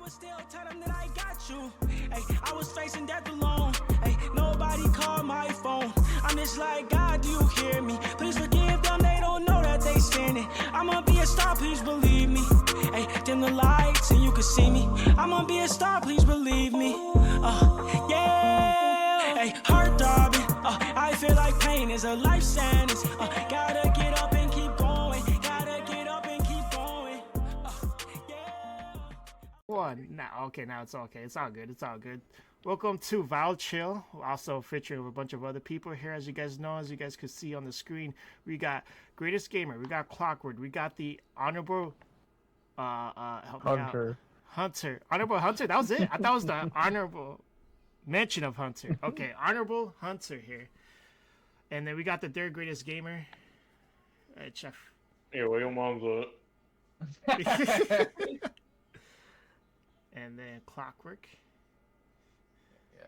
Still tell them that I got you. Hey, I was facing death alone. Hey, nobody called my phone. I'm just like, God, do you hear me? Please forgive them, they don't know that they sinning. I'ma be a star, please believe me. Hey, dim the lights and you can see me. I'ma be a star, please believe me. Yeah. Hey, heart throbbing. I feel like pain is a life sentence. Gotta get up and keep going. Gotta get up and keep going. Yeah. One now, okay, now it's okay. It's all good. It's all good. Welcome to Val Chill, also featuring a bunch of other people here. As you guys know, as you guys could see on the screen, we got Greatest Gamer, we got CLOCKWORK, we got the Honorable help me out. Hunter. Honorable Hunter. That was it. I thought it was the honorable mention of Hunter. Okay, Honorable Hunter here, and then we got the third Greatest Gamer. Chef. Yeah, where your mom's at? And then CLOCKWORK. Yeah.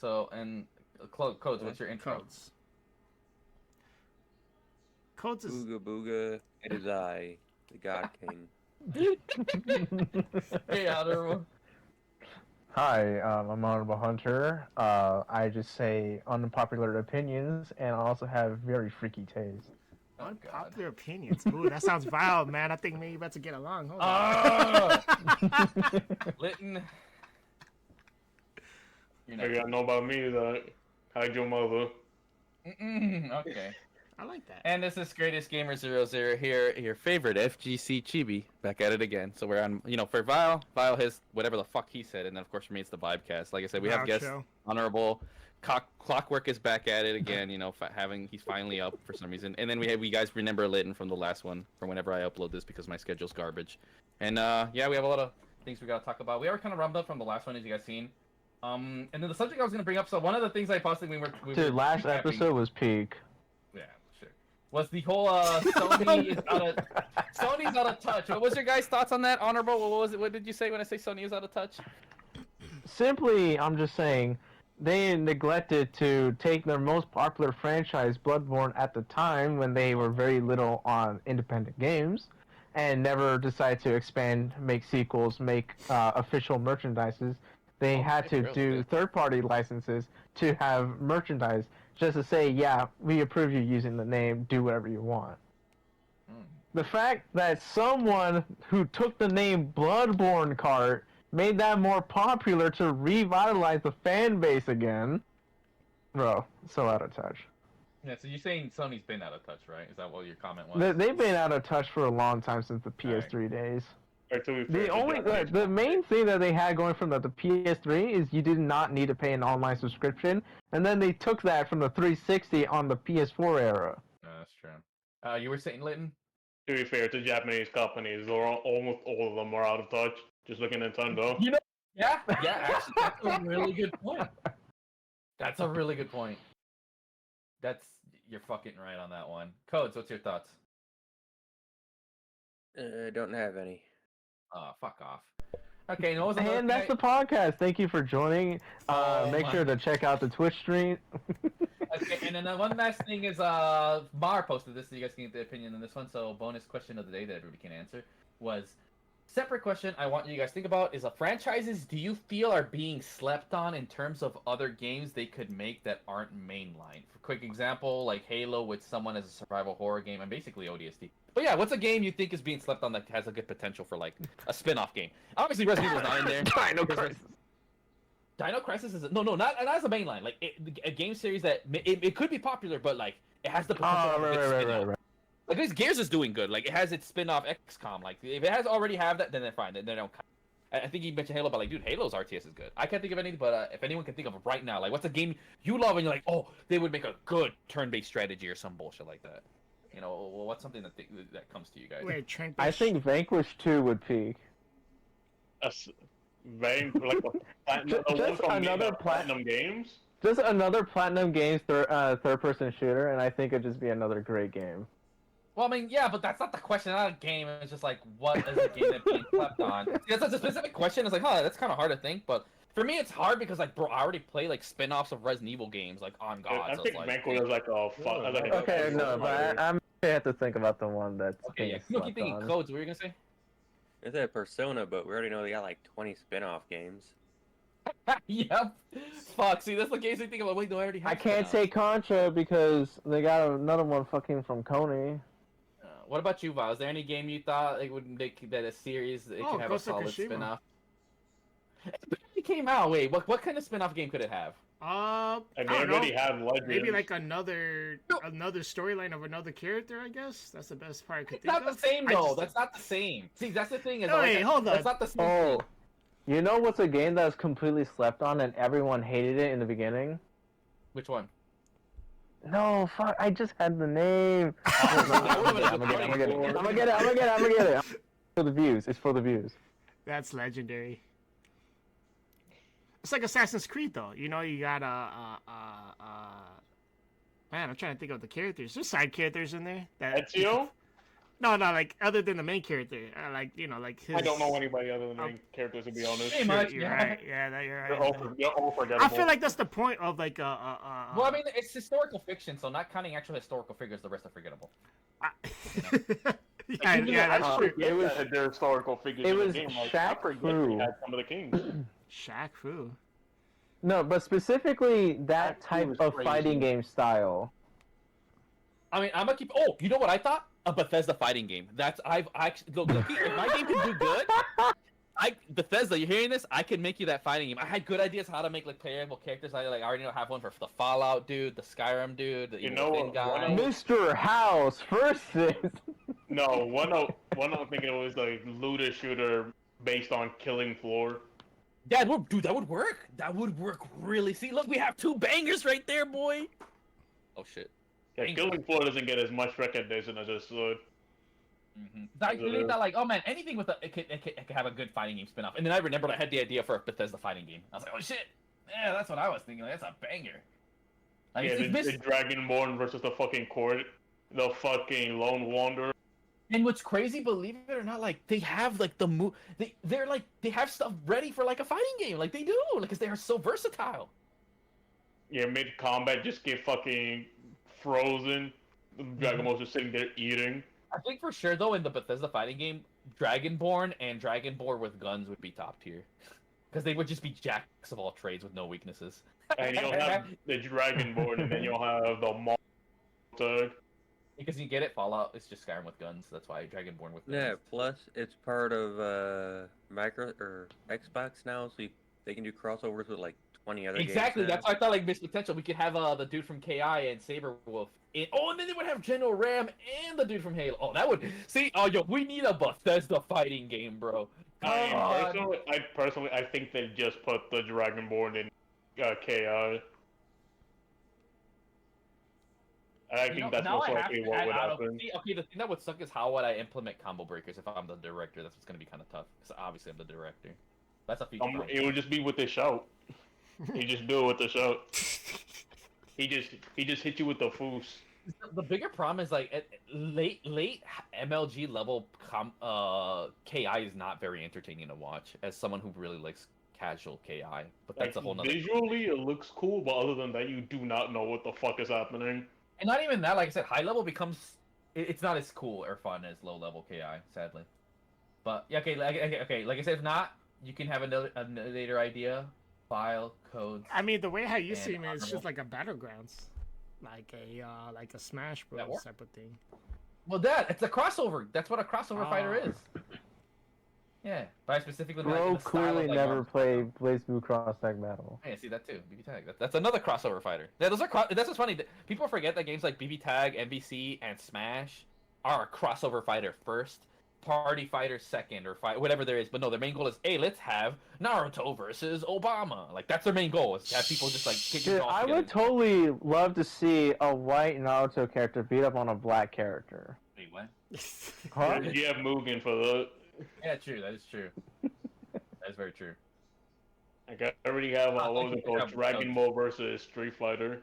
So, and Codes, what's your intro? Codes is... Booga booga, it is I, the God King. Hey, Honorable. Hi, I'm Honorable Hunter. I just say unpopular opinions, and I also have very freaky taste. Unpopular opinions. Ooh, that sounds vile, man. I think maybe about to get along. Hold on. Litton. Maybe I know about me that hide your mother. Okay. I like that. And this is Greatest Gamer 00 here, your favorite FGC chibi, back at it again. So we're on, for Vile has whatever the fuck he said, and then of course for me it's the Vibecast. Like I said, we have guests, Honorable, CLOCKWORK is back at it again, he's finally up for some reason. And then we guys remember Litton from the last one, from whenever I upload this because my schedule's garbage. And yeah, we have a lot of things we gotta talk about. We already kind of rumbled up from the last one, as you guys seen. And then the subject I was gonna bring up, so one of the things I posted Dude, last episode was peak. Yeah, sure. Was the whole Sony's out of touch. What was your guys' thoughts on that, Honorable? What was it? What did you say when I say Sony is out of touch? Simply, I'm just saying, they neglected to take their most popular franchise, Bloodborne, at the time when they were very little on independent games, and never decided to expand, make sequels, make official merchandises. They had to do third-party licenses to have merchandise, just to say, yeah, we approve you using the name, do whatever you want. The fact that someone who took the name Bloodborne cart made that more popular to revitalize the fan base again, bro, so out of touch. Yeah, so you're saying Sony's been out of touch, right? Is that what your comment was? They've been out of touch for a long time, since the PS3 days. The main thing that they had going from the PS3 is you did not need to pay an online subscription, and then they took that from the 360 on the PS4 era. That's true. You were saying, Litton? To be fair, to Japanese companies, almost all of them are out of touch. Just look at Nintendo. Yeah, actually, that's a really good point. That's a really good point. You're fucking right on that one. Codes, what's your thoughts? Don't have any. Fuck off. Okay, and that's the podcast. Thank you for joining. Make sure to check out the Twitch stream. Okay, and then one last thing is, Mar posted this, so you guys can get the opinion on this one. So, bonus question of the day that everybody can answer was, separate question I want you guys to think about is, franchises do you feel are being slept on in terms of other games they could make that aren't mainline? For quick example, like Halo with someone as a survival horror game, and basically ODST. But yeah, what's a game you think is being slept on that has a good potential for like a spin-off game? Obviously, Resident Evil's not in there. Dino Crisis. Dino Crisis is not as a mainline. Like a game series that it could be popular, but like it has the potential. Right. Like this Gears is doing good. Like it has its spin-off XCOM. Like if it has already have that, then they're fine. Then they don't. I think you mentioned Halo, but like, dude, Halo's RTS is good. I can't think of anything, but if anyone can think of it right now, like what's a game you love and you're like, oh, they would make a good turn-based strategy or some bullshit like that. What's something that comes to you guys? Wait, I think Vanquish 2 would peak. Just another Platinum Games? Just another Platinum Games third-person shooter, and I think it'd just be another great game. Well, I mean, yeah, but that's not the question. Not a game. It's just like, what is a game that being slept on? That's a specific question. It's like, that's kind of hard to think, but for me, it's hard because, like, bro, I already play, like, spin-offs of Resident Evil games, like, on God. I think Vanquish is like a fun... Okay, no, but I have to think about the one that's okay, yeah. You keep thinking Codes. What were you going to say? It's a Persona, but we already know they got like 20 spin-off games. Yep. Fuck, see, that's the case I think about. Wait, no, I already have I can't spin-offs. say Contra because they got another one fucking from Konami. What about you, Val? Is there any game you thought it would make that a series that it could have Ghost a of solid Tsushima. spin-off? It came out. Wait, what kind of spin-off game could it have? And I they don't know. already have Legends. Maybe like another storyline of another character. I guess that's the best part I could It's think not of. the same I though. just- That's not the same. See, that's the thing. Is No, wait, hold on. That's not the same. Oh, thing. you know what's a game that was completely slept on and everyone hated it in the beginning? Which one? No, fuck! I just had the name. That would've been a I'm good gonna get it. point. I'm gonna get it. For the views. It's for the views. That's legendary. It's like Assassin's Creed, though. You know, you got man, I'm trying to think of the characters. There's side characters in there. Ezio? No, like other than the main character. Like like his. I don't know anybody other than the main characters, to be honest. Pretty much, You're yeah. right. Yeah, you're They're right. all forgettable. I feel like that's the point of like Well, I mean, it's historical fiction, so not counting actual historical figures, the rest are forgettable. yeah, that's true. It was- their historical figures it in was the game. Like, Shaq I forget Fu. we had some of the kings. Shaq Fu. No, but specifically that That type was of crazy. fighting game style. I mean, I'm gonna keep. Oh, you know what I thought? A Bethesda fighting game. That's I actually look. If my game can do good, Bethesda, you're hearing this? I can make you that fighting game. I had good ideas how to make like playable characters. I already have one for the Fallout dude, the Skyrim dude, the You Evil know Thin what, guy. one of- Mr. House versus. No, one I'm thinking it was like looter shooter based on Killing Floor. That would, dude, that would work. That would work really. See, look, we have two bangers right there, boy. Oh shit. Yeah, Thank Killing Floor doesn't get as much recognition as it should. I really thought like, oh man, anything with it could have a good fighting game spin-off. And then I remembered I had the idea for a Bethesda fighting game. I was like, oh shit, yeah, that's what I was thinking. Like, that's a banger. Like, Yeah, it's the Dragonborn versus the fucking Court, the fucking Lone Wanderer. And what's crazy, believe it or not, like they have like the move. They're like they have stuff ready for like a fighting game. Like they do, like because they are so versatile. Yeah, mid combat just get fucking frozen. Dragonborn's just sitting there eating. I think for sure though in the Bethesda fighting game, Dragonborn and Dragonborn with guns would be top tier, because they would just be jacks of all trades with no weaknesses. And you'll have the Dragonborn, and then you'll have the Monster. Because you get it, Fallout, it's just Skyrim with guns. That's why Dragonborn with guns. Yeah, plus it's part of Micro or Xbox now, so they can do crossovers with like 20 other Exactly, games. that's why I thought like missed potential. We could have the dude from KI and Saberwolf. And then they would have General Ram and the dude from Halo. Oh, that would see. Oh, yo, we need a Bethesda fighting game, bro. God. I personally, I think they just put the Dragonborn in KI. I think that's most likely what would happen. Okay, the thing that would suck is how would I implement combo breakers if I'm the director? That's what's gonna be kind of tough. Because obviously I'm the director. That's a feature. It would just be with the shout. He just do it with the shout. He just hit you with the foos. The bigger problem is like at late MLG level KI is not very entertaining to watch as someone who really likes casual KI. But that's a whole nother. Visually, it looks cool, but other than that, you do not know what the fuck is happening. And not even that, like I said, high level becomes it's not as cool or fun as low level KI, sadly. But yeah, okay, like I said, if not, you can have another later idea, file codes. I mean, the way how you And see it, it's honorable. just like a battlegrounds, like a Smash Bros. works. Type of thing. Well, it's a crossover. That's what a crossover fighter is. Yeah, but I specifically meant, like, Bro the style clearly of, like, never Marvel. played Blaze Blue Cross Tag Battle. Yeah, see that too. BB Tag. That's another crossover fighter. Yeah, those are that's what's funny. People forget that games like BB Tag, MVC, and Smash are a crossover fighter first, party fighter second, or whatever there is. But no, their main goal is, hey, let's have Naruto versus Obama. Like that's their main goal is to have people just like kicking Dude, off. I would totally love to see a white Naruto character beat up on a black character. Wait, what? Huh? You have Mugen for that. Yeah, true. That is true. That is very true. Like, I already have what was it called? Yeah, Dragon Ball versus Street Fighter.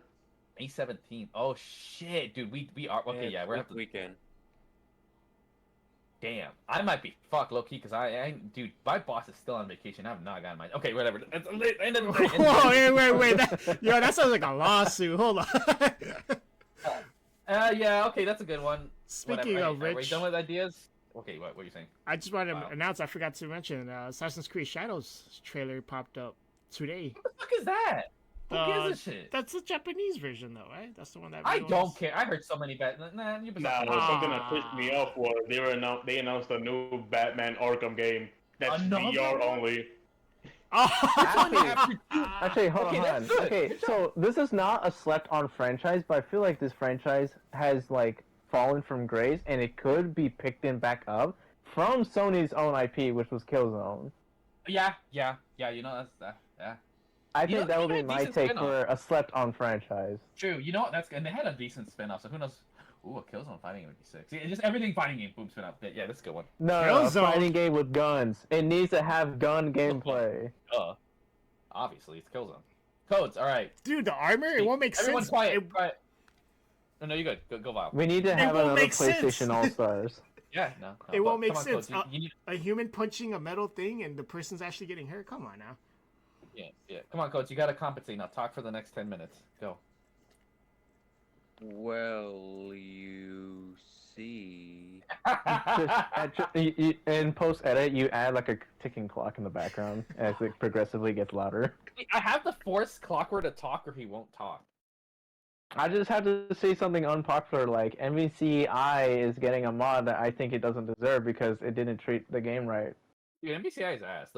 May 17th. Oh shit, dude. We are okay. Yeah, we're this have to. weekend. Damn, I might be fucked low key because dude, my boss is still on vacation. I've not gotten my. Okay, whatever. It's late. End of the day. Whoa, wait. That sounds like a lawsuit. Hold on. Yeah, okay, that's a good one. Speaking Whatever. of Are we which, done with ideas? Okay, what are you saying? I just wanted to Wow. announce. I forgot to mention Assassin's Creed Shadows trailer popped up today. What the fuck is that? Who gives a shit? That's the Japanese version, though, right? That's the one that. I everyone's- don't care. I heard so many bad. Nah, you Nah, something that pissed me off was they announced a new Batman Arkham game that's Another VR one? only. Actually, hold Okay, on. that's good. Okay, Good so this is not a slept-on franchise, but I feel like this franchise has like fallen from grace, and it could be picked in back up from Sony's own IP, which was Killzone. Yeah. You know that's that. Yeah. I You know, think that would they be had a my decent take spin-off. for a slept-on franchise. True. You know what? And they had a decent spin-off. So who knows? Ooh, a Killzone fighting game would be sick. See, just everything fighting game. Boom, spin-off. Yeah, that's a good one. No, a Killzone. fighting game with guns. It needs to have gun gameplay. Obviously, it's Killzone. Codes. All right. Dude, the armor, it won't make Everyone sense. quiet. It- Quiet. No, you're good. Go Vile. We need to have won't another make sense. PlayStation All-Stars. Yeah, no. It won't but make come on, sense. Codes, you need, A human punching a metal thing and the person's actually getting hurt. Come on now. yeah. Come on, Codes. You gotta compensate. Now talk for the next 10 minutes. Go. Well, you see. In post-edit, you add like a ticking clock in the background as it progressively gets louder. I have to force Clockwork to talk or he won't talk. I just have to say something unpopular, like MVCI is getting a mod that I think it doesn't deserve because it didn't treat the game right. Dude, NBCI is ass.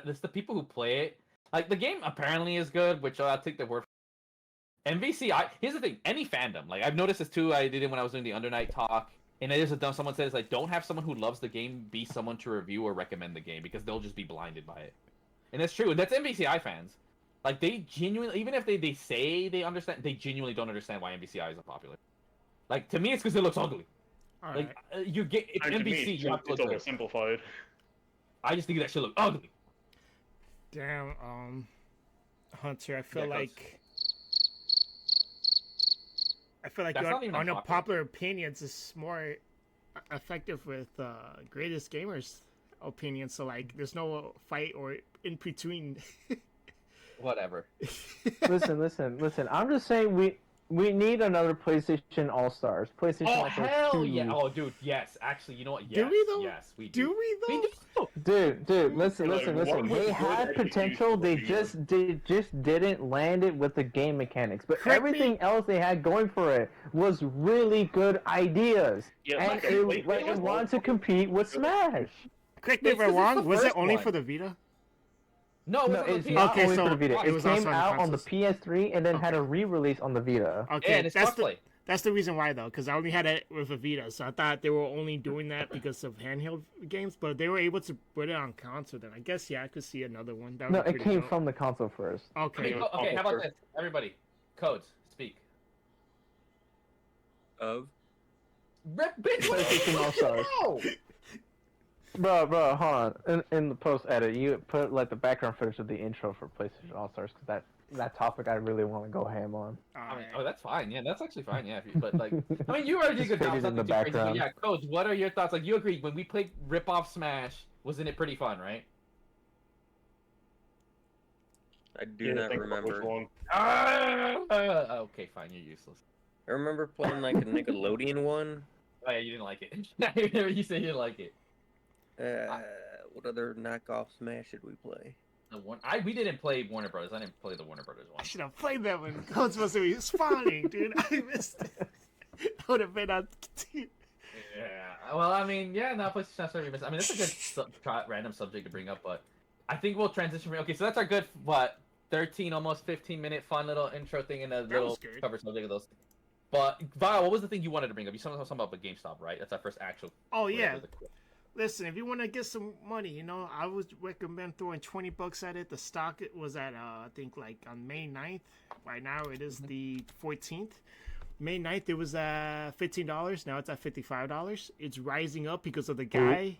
It's the people who play it. Like, the game apparently is good, which I'll take the word for. NBCI, here's the thing, any fandom, like, I've noticed this too, I did it when I was doing the Undernight talk, and someone says, like, don't have someone who loves the game be someone to review or recommend the game, because they'll just be blinded by it. And that's true, and that's NBCI fans. Like, they genuinely, even if they say they understand, they genuinely don't understand why NBCI is unpopular. Like, to me, it's because it looks ugly. All Like, right. you get, it's And to me, NBC, you have to it's look good. oversimplified. I just think that shit look ugly. Damn, Hunter, I feel Yeah, like That's not even your unpopular. unpopular opinions is more effective with greatest gamers opinion. So like, there's no fight or in between. Whatever. Listen. I'm just saying we need another PlayStation All-Stars. PlayStation Oh, All-Stars hell 2. yeah. Oh, dude, yes. Actually, you know what? Yes. Do we though? Yes, we do. Do we though? We do. Dude, listen. Like, what They would had actually potential. They use just didn't land it with the game mechanics. But Correct me. everything else they had going for it was really good ideas, Yeah, and like, it wanted to compete with Smash. Correct me if I'm It's 'cause it's wrong. the Was it first only one. for the Vita? No, No, it was it's on the not Okay, only so for the Vita. it It was came also on the out on the consoles. PS3 and then had a Okay. re-release on the Vita. Okay, Yeah, and it's crossplay. that's the reason why though, because I only had it with a Vita, so I thought they were only doing that because of handheld games, but they were able to put it on console. Then I guess I could see another one. That would No, be it pretty came dope. from the console first. Okay, Okay, how about this? Everybody, Codes, speak. Of? Bitch, what PlayStation the fuck All-Stars. you know? Bro, hold on. In the post-edit, you put like the background footage of the intro for PlayStation All-Stars, because that topic I really want to go ham on. I mean, oh, that's fine. Yeah, that's actually fine. Yeah, but like, I mean, you already did a good Just job. faded in Nothing the too crazy, but background. yeah, Codes, what are your thoughts? Like, you agreed when we played Rip-Off Smash, wasn't it pretty fun, right? I do not Think about which remember. one. Okay, fine. You're useless. I remember playing like a Nickelodeon one. Oh yeah, you didn't like it. You said you didn't like it. What other knockoff Smash did we play? We didn't play Warner Brothers. I didn't play the Warner Brothers one. I should have played that when Code's supposed to be spawning, dude. I missed it. I would have been on. Yeah. Well, I mean, yeah, no, PlayStation Now Service. I mean, that's a good random subject to bring up, but I think we'll transition. Okay, so that's our good 13, almost 15-minute fun little intro thing and a little was good. cover subject of those. But Vile, what was the thing you wanted to bring up? You said something about the GameStop, right? That's our first actual. Oh yeah. whatever the- Listen, if you want to get some money, I would recommend throwing $20 at it. The stock was at I think like on May 9th. Right now it is the 14th. May 9th it was at $15. Now it's at $55. It's rising up because of the guy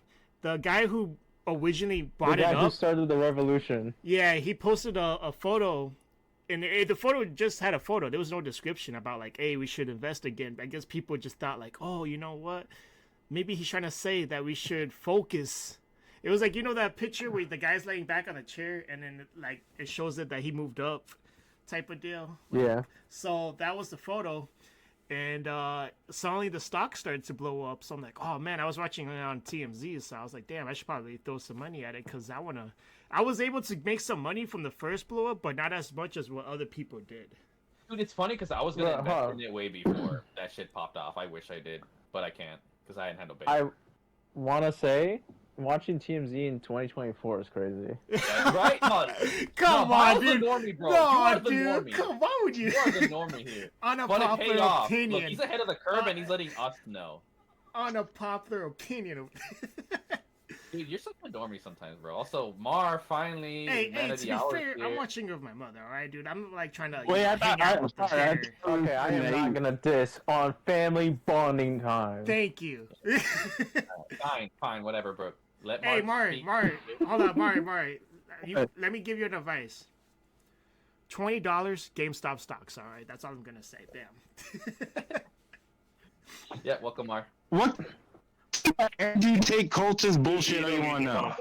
who originally The brought it guy who up. started the revolution. Yeah, he posted a photo, and the photo just had a photo. There was no description about like, hey, we should invest again. I guess people just thought like, oh, you know what? Maybe he's trying to say that we should focus. It was like, that picture where the guy's laying back on a chair, and then like it shows it that he moved up, type of deal. Yeah. So that was the photo, And suddenly the stock started to blow up. So I'm like, oh man, I was watching it on TMZ, so I was like, damn, I should probably throw some money at it because I was able to make some money from the first blow up, but not as much as what other people did. Dude, it's funny because I was gonna invest in it way before that shit popped off. I wish I did, but I can't because I hadn't had no base. I want to say, watching TMZ in 2024 is crazy. Yeah, right? No, Come on, dude. Normie, bro. No, dude. Come on, would you? You are the normie here. On a But it popular paid off. opinion. Look, he's ahead of the curve, and he's letting us know. On a popular opinion. Dude, you're such a normie sometimes, bro. Also, Mar finally. Hey, man to of be the hour fair, here. I'm watching with my mother, alright, dude? I'm like trying to Wait, hang out with the dinner. Okay, I am not gonna diss on family bonding time. Thank you. Fine, whatever, bro. Let Hey, Mari, Mari, hold on, Mari. Let me give you an advice. $20 GameStop stocks, alright? That's all I'm gonna say. Damn. Yeah, welcome, Mar. What? Do you take Colton's bullshit all you want now?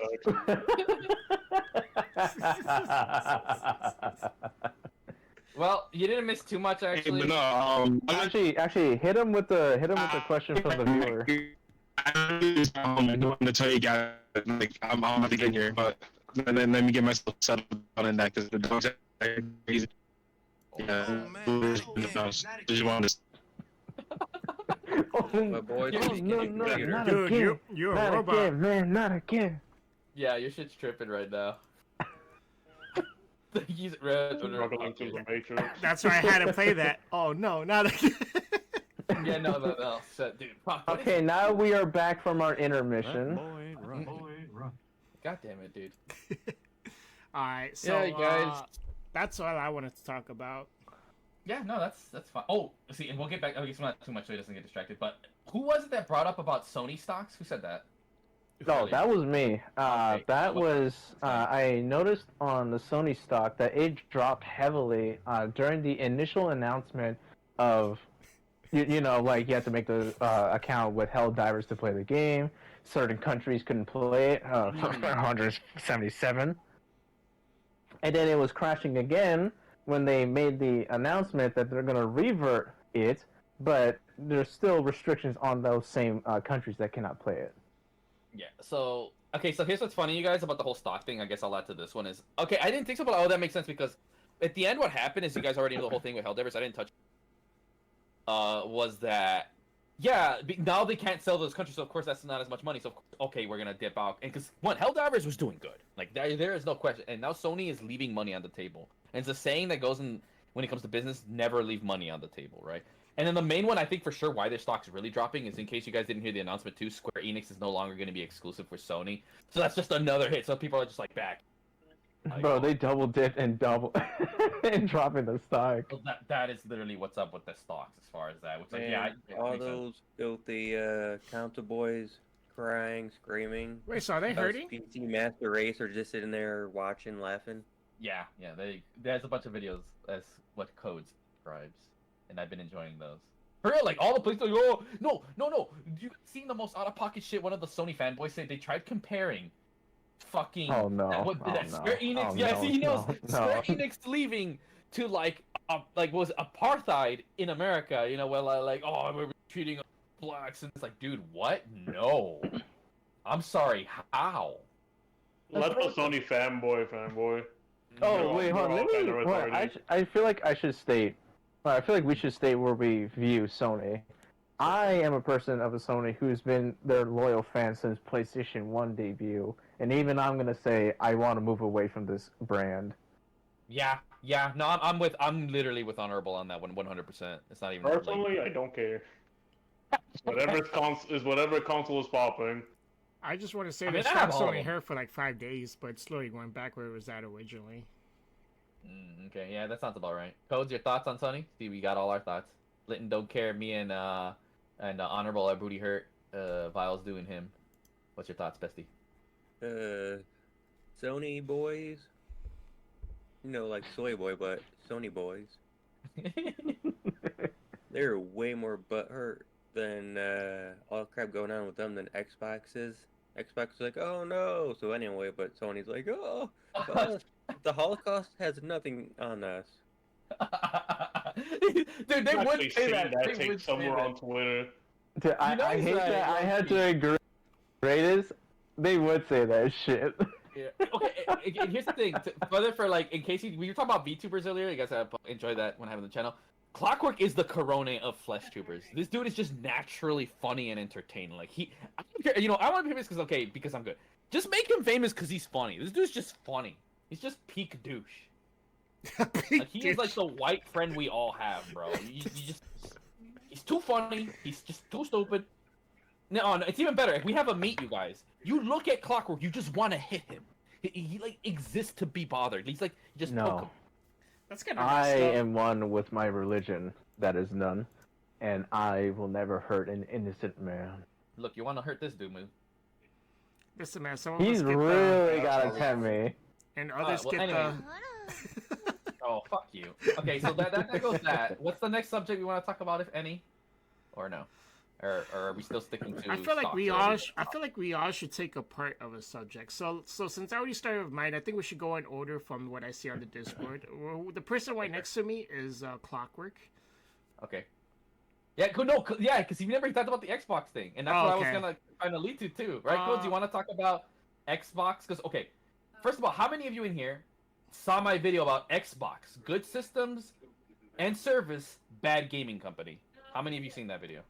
Well, you didn't miss too much, Hey, actually. but no, actually, hit him with the question from the viewer. I'm going to tell you guys, like, I'm about to get here, but then let me get myself settled on in that because the dogs are crazy. Yeah, just wanted to. My boy, no, not Dude, again. you're a Not robot. again, man, not again. Yeah, your shit's tripping right now. He's red. Struggling through the matrix. That's why I had to play that. Oh no, not again. Yeah, no. Shit, dude. Fuck, what is Okay, it? now we are back from our intermission. God damn it, dude. Alright, so Yeah, guys. that's all I wanted to talk about. Yeah, no, that's fine. Oh, see, and we'll get back. I guess not too much so he doesn't get distracted. But who was it that brought up about Sony stocks? Who said that? No, that was me. Okay. That was I noticed on the Sony stock that it dropped heavily during the initial announcement of, you know, like you had to make the account with Helldivers to play the game. Certain countries couldn't play it. 177. And then it was crashing again when they made the announcement that they're going to revert it, but there's still restrictions on those same countries that cannot play it. Yeah. So okay. So here's what's funny, you guys, about the whole stock thing. I guess I'll add to this one is okay. I didn't think so, but oh, that makes sense because at the end, what happened is you guys already know the whole thing with Helldivers. I didn't touch. Was that yeah? Now they can't sell those countries, so of course that's not as much money. So of course, okay, we're gonna dip out, and because one Helldivers was doing good, like there is no question, and now Sony is leaving money on the table. And it's a saying that goes in when it comes to business: never leave money on the table, right? And then the main one, I think for sure, why their stock's really dropping is in case you guys didn't hear the announcement too, Square Enix is no longer going to be exclusive for Sony. So that's just another hit. So people are just like back. Bro, they double dipped and and dropping the stock. So that is literally what's up with the stocks as far as that. Which like, yeah, all makes sense. those filthy counter boys crying, screaming. Wait, so are they hurting? PC Master Race are just sitting there watching, laughing. Yeah. There's a bunch of videos as what codes describes, and I've been enjoying those. For real, like all the places, like, oh no, you seen the most out of pocket shit? One of the Sony fanboys said they tried comparing fucking Square Enix. Square Enix leaving to like was apartheid in America. You know, well, like we're treating blacks, and it's like, dude, what? No, I'm sorry, how? Let the Sony fanboy. Oh, wait, hold on. Let me. I feel like I should state. I feel like we should state where we view Sony. I am a person of a Sony who's been their loyal fan since PlayStation 1 debut, and even I'm gonna say I want to move away from this brand. Yeah. No, I'm literally with Honorable on that one, 100%. It's not even. Personally, I don't care. Whatever console is popping. I just want to say I mean, this I have stock's all only of them. here for like 5 days, but it's slowly going back where it was at originally. Okay, yeah, that sounds about right. Codes, your thoughts on Sony? See, we got all our thoughts. Litton don't care. Me and Honorable are booty hurt. Vile's doing him. What's your thoughts, bestie? Sony boys. You know, like Soy Boy, but Sony boys. They're way more butthurt than all the crap going on with them than Xbox is. Xbox is like, oh no. So anyway, but Sony's like, oh, the Holocaust has nothing on us. Dude, they I've would actually say seen that. that They take would say somewhere that. on Twitter. Dude, I he's hate right, that I low had key. to agree. Greatest, they would say that shit. Yeah. Okay, and here's the thing. Further for like, in case we were talking about VTubers earlier, you guys have enjoyed that when having the channel. Clockwork is the Corona of flesh tubers. This dude is just naturally funny and entertaining. Like I don't care, I want to be famous because I'm good. Just make him famous because he's funny. This dude's just funny. He's just peak douche. Like he is like the white friend we all have, bro. He's too funny. He's just too stupid. No, it's even better. If we have a meet, you guys, you look at Clockwork, you just want to hit him. He like exists to be bothered. He's like just poke him. That's kind of I am one with my religion, that is none, and I will never hurt an innocent man. Look, you want to hurt this dude, man? Listen, man. Some of He's us get really gotta tempt me. and others well, get anyway. the. Oh, fuck you. Okay, so that goes that. What's the next subject we want to talk about, if any? Or no? Or are we still sticking to I feel like stocks we or all. anything? I feel like we all should take a part of a subject. So since I already started with mine, I think we should go in order from what I see on the Discord. Well, the person right next to me is Clockwork. Okay. Yeah, yeah, because you never talked about the Xbox thing, and that's what I was gonna kind of lead to too, right? Codes, you want to talk about Xbox? Because okay, first of all, how many of you in here saw my video about Xbox, good systems and service, bad gaming company? How many of you seen that video?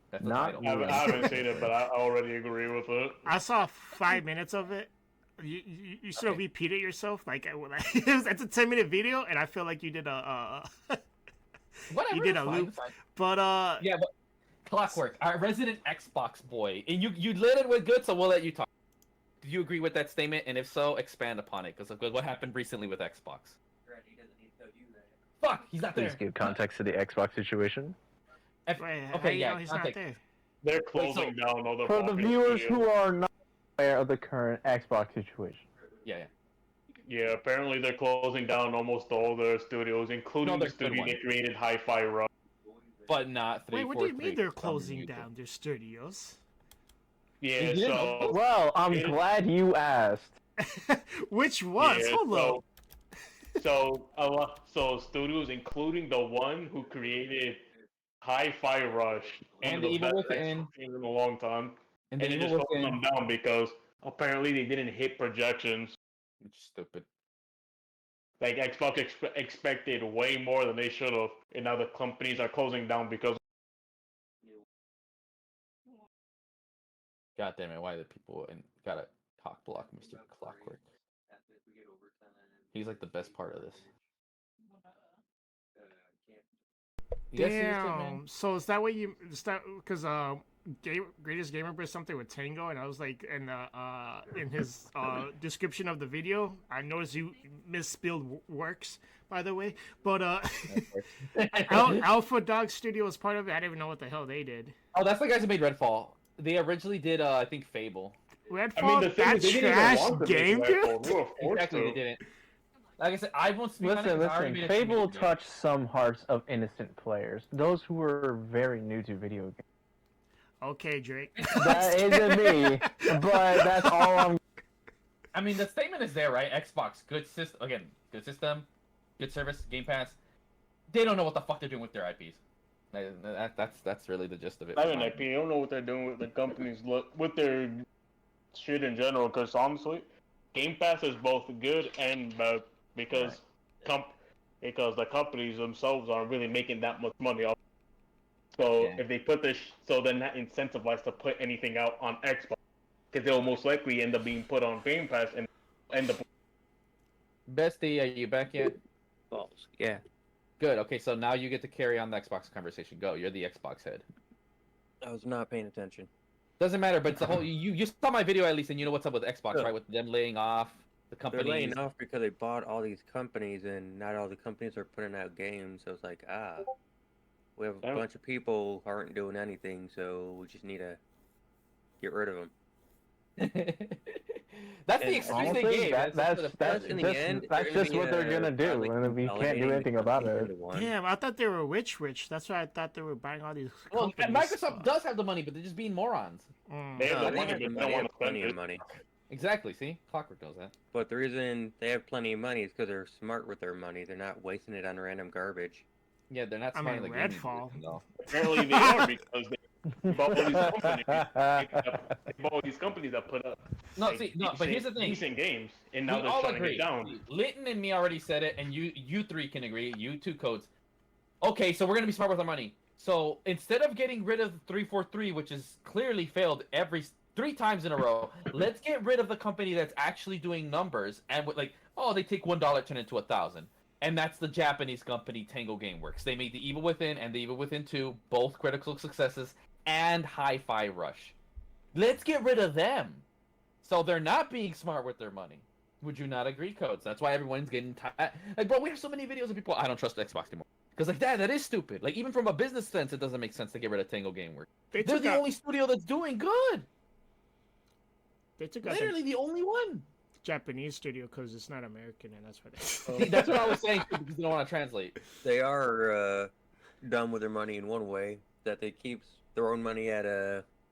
That's the Not title. I haven't seen it, but I already agree with it. I saw 5 minutes of it. You should have repeated yourself. Like it was a 10-minute video, and I feel like you did a. Whatever, you did a fine, loop, fine. but Yeah, but Clockwork, our resident Xbox boy, and you lit it with good, so we'll let you talk. Do you agree with that statement? And if so, expand upon it, because what happened recently with Xbox? Fuck, he's not there. Please give context to the Xbox situation. okay, yeah, he's not there. They're closing down all the For the popular viewers studios. who are not aware of the current Xbox situation. Yeah. Yeah, apparently they're closing down almost all their studios, including the there's good studio ones. that created Hi-Fi Rush. But not 343. Wait, what do you mean they're closing down their studios? Yeah, You didn't so know? Well, I'm Yeah. glad you asked. Which ones? Yeah, Hold up. so studios, including the one who created Hi-Fi Rush, And one of Evil best Within. Xbox games in a long time, And and then they Evil just closed Within. them down because apparently they didn't hit projections. Which is stupid. Like Xbox expected way more than they should have, and now the companies are closing down because. God damn it, why the people gotta cock block Mr. Clockwork? He's like the best part of this. You guys see this shit, man? Damn. So is that what you? Is that because Greatest Gamer did something with Tango, and I was like, in his description of the video, I noticed you misspelled works, by the way. But Alpha Dog Studio was part of it. I didn't even know what the hell they did. Oh, that's the guys who made Redfall. They originally did, I think, Fable. Redfall, the thing that is, they didn't even trash want to make game, Redfall. dude. They were forced Exactly, to. they didn't. Like I said, I won't speak on it 'cause I already Listen, made a Fable community. touched some hearts of innocent players, those who were very new to video games. Okay, Drake. That isn't me, but that's all I'm. I mean, the statement is there, right? Xbox, good system. Again, good system, good service, Game Pass. They don't know what the fuck they're doing with their IPs. That's really the gist of it. I mean, IP, I don't know what they're doing with the companies, with their shit in general. Because honestly, Game Pass is both good and bad because because the companies themselves aren't really making that much money off. So Yeah. if they put this, so they're not incentivized to put anything out on Xbox because they'll most likely end up being put on Game Pass and end up. Bestie, are you back yet? Balls. Yeah. Good. Okay, so now you get to carry on the Xbox conversation. Go. You're the Xbox head. I was not paying attention. Doesn't matter, but it's the whole. You saw my video at least, and you know what's up with Xbox, Yeah. right? With them laying off the They're companies. laying off because they bought all these companies, and not all the companies are putting out games. So it's like, we have a Yeah. bunch of people who aren't doing anything, so we just need to get rid of them. That's the And excuse Honestly, they gave. that's in the end, that's they're just gonna what be, they're gonna do, probably and we can't do consolidating anything the about companies it. into one. Damn, I thought they were rich. That's why I thought they were buying all these Well, companies. and Microsoft does have the money, but they're just being morons. They have No, the they money, have the but they money, don't they want have to spend plenty of it. money. Exactly. See, Clockwork knows that. But the reason they have plenty of money is because they're smart with their money. They're not wasting it on random garbage. Yeah, they're not I smart mean, in the gaming Redfall. division, though. Apparently they are because they bought all these companies. They bought all these companies that put up. No, like, see, no, but here's the thing. Decent games, and now We they're all shutting agree. it down. See, Litton and me already said it, and you three can agree. You two codes. Okay, so we're gonna be smart with our money. So instead of getting rid of 343, which has clearly failed every 3 times in a row, let's get rid of the company that's actually doing numbers and with, like, oh, they take $1 turn into 1,000, and that's the Japanese company Tango Gameworks. They made The Evil Within and The Evil Within 2, both critical successes, and Hi-Fi Rush. Let's get rid of them. So they're not being smart with their money. Would you not agree, Codes? That's why everyone's getting tired. Like, bro, we have so many videos of people. I don't trust Xbox anymore. Because, like, that is stupid. Like, even from a business sense, it doesn't make sense to get rid of Tango Gameworks. They're the only studio that's doing good. They took out Literally the only one. Japanese studio because it's not American, and that's why they. See, that's what I was saying too, because they don't want to translate. They are dumb with their money in one way, that they keep throwing money at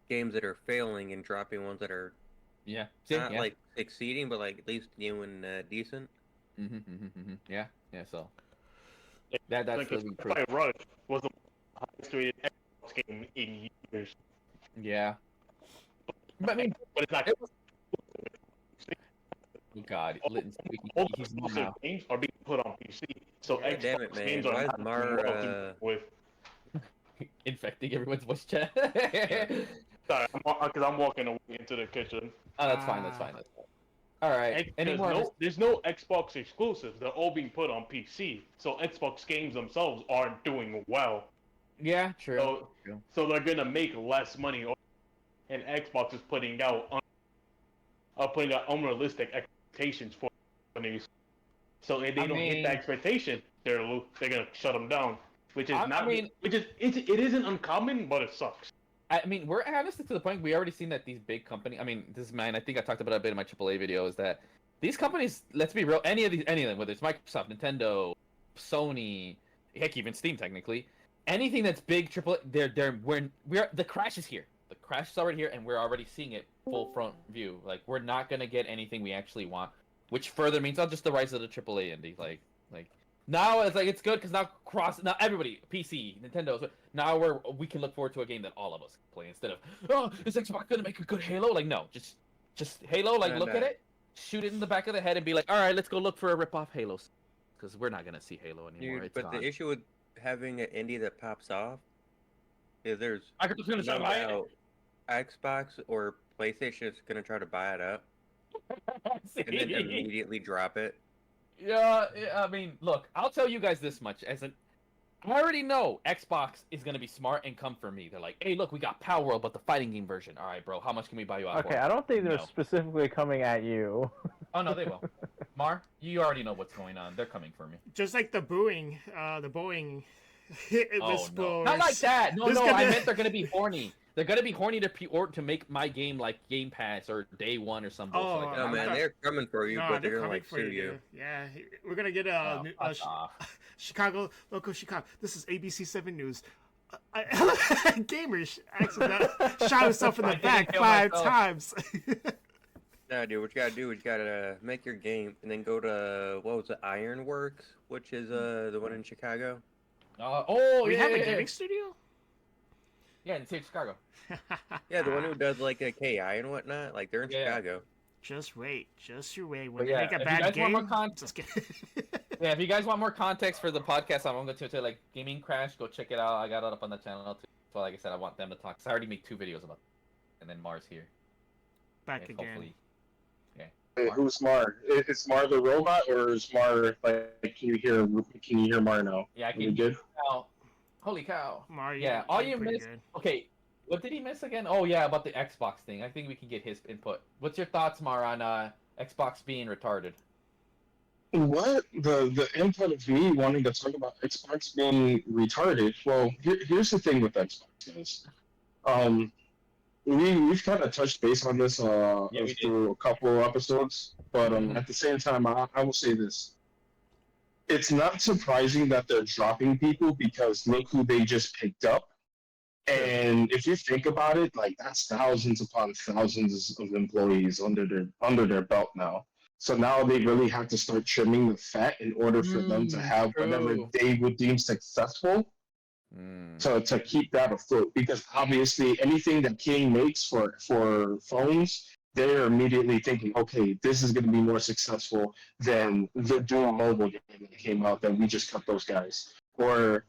games that are failing and dropping ones that are Yeah. See, not yeah. like succeeding, but like at least doing decent. Yeah. Yeah. So that's Like, the proof. Hi-Fi Rush was the highest rated Xbox game in years. Yeah. But I mean, But it's not. oh God, Litton's All he's exclusive now. games are being put on PC, so God Xbox damn it, man. games Why are is not Mar, doing well to- with. Infecting everyone's voice chat. Sorry, because I'm walking away into the kitchen. Oh, that's fine. That's fine. That's fine. All right. Any more? There's no Xbox exclusives. They're all being put on PC. So Xbox games themselves aren't doing well. Yeah, true. So they're gonna make less money, and Xbox is putting out unrealistic expectations for companies. So if they don't hit the expectation, they're gonna shut them down. Which is it isn't uncommon, but it sucks. I mean, we're honestly to the point we already seen that these big companies. I mean, this is mine. I think I talked about it a bit in my AAA video. Is that these companies? Let's be real. Any of them, whether it's Microsoft, Nintendo, Sony, heck, even Steam, technically, anything that's big AAA, the crash is here. The crash is already here, and we're already seeing it full front view. Like, we're not gonna get anything we actually want, which further means not just the rise of the AAA indie. Like. Now it's like it's good because now everybody PC Nintendo, so now we can look forward to a game that all of us can play instead of, oh, is Xbox gonna make a good Halo? Like, no, just Halo. Like, look at it, shoot it in the back of the head, and be like, all right, let's go look for a rip-off Halo, because we're not gonna see Halo anymore. Dude, It's but gone. the issue with having an indie that pops off is there's Microsoft's gonna try to buy it. Xbox or PlayStation is gonna try to buy it up and then immediately drop it. Yeah, I mean, look, I'll tell you guys this much. I already know Xbox is going to be smart and come for me. They're like, hey, look, we got Power World, but the fighting game version. All right, bro, how much can we buy you out for? Okay, I don't think they're specifically coming at you. Oh, no, they will. Mar, you already know what's going on. They're coming for me. Just like the Boeing. No. Not like that. No, I meant they're going to be horny. They're gonna be horny to make my game like Game Pass or Day One or something. Oh, no, man, they're coming for you, but they're gonna like sue you. Yeah, we're gonna get Chicago, local Chicago. This is ABC7 News. Gamers accidentally shot himself in the back 5 times. Nah, dude, what you gotta do is you gotta make your game and then go to what was it, Ironworks, which is the one in Chicago. We have a gaming studio. Yeah, in the state of Chicago. Yeah, the one who does like a KI and whatnot. Like they're in Chicago. Just wait. When they make a bad game. Just kidding. Yeah, if you guys want more context for the podcast, I'm going to say like Gaming Crash. Go check it out. I got it up on the channel too. So like I said, I want them to talk. So I already made 2 videos about it. And then Mars here. Back again. Hopefully. Yeah. Hey, who's Mar? Is Mar the robot, or is Mar like? Can you hear Mar now? Yeah, I can. You good? Now. Holy cow. Mario, yeah, all you missed. Okay, what did he miss again? Oh, yeah, about the Xbox thing. I think we can get his input. What's your thoughts, Mar, on Xbox being retarded? What? The input of me wanting to talk about Xbox being retarded? Well, here's the thing with Xbox is, we've kind of touched base on this through a couple of episodes, but at the same time, I will say this. It's not surprising that they're dropping people because look who they just picked up. And if you think about it, like that's thousands upon thousands of employees under their belt now. So now they really have to start trimming the fat in order for them to have whatever True. they would deem successful to keep that afloat. Because obviously anything that King makes for phones, they're immediately thinking, okay, this is going to be more successful than the Doom mobile game that came out that we just cut those guys. Or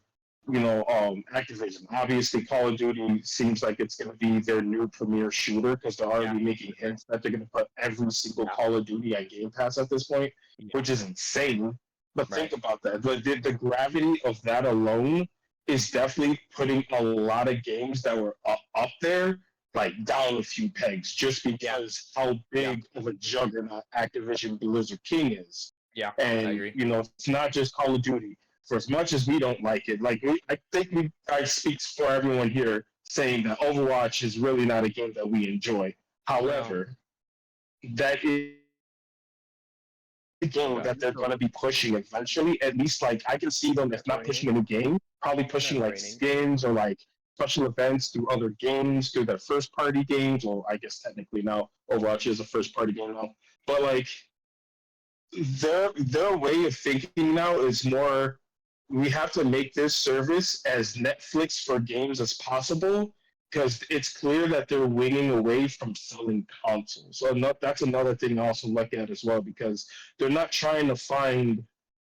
Activision. Obviously, Call of Duty seems like it's going to be their new premier shooter because they're already making hints that they're going to put every single Call of Duty on Game Pass at this point, which is insane. But think about that. The gravity of that alone is definitely putting a lot of games that were up there like down a few pegs just because how big of a juggernaut Activision Blizzard King is. Yeah, and I agree. It's not just Call of Duty. For as much as we don't like it, I think I speak for everyone here saying that Overwatch is really not a game that we enjoy. However, that is a game that they're going to be pushing eventually. At least, like, I can see them, if not pushing a new game, probably pushing like skins or like special events through other games, through their first party games. Well, I guess technically now Overwatch is a first party game now, but like their way of thinking now is more, we have to make this service as Netflix for games as possible because it's clear that they're winging away from selling consoles. So that's another thing I also look at as well, because they're not trying to find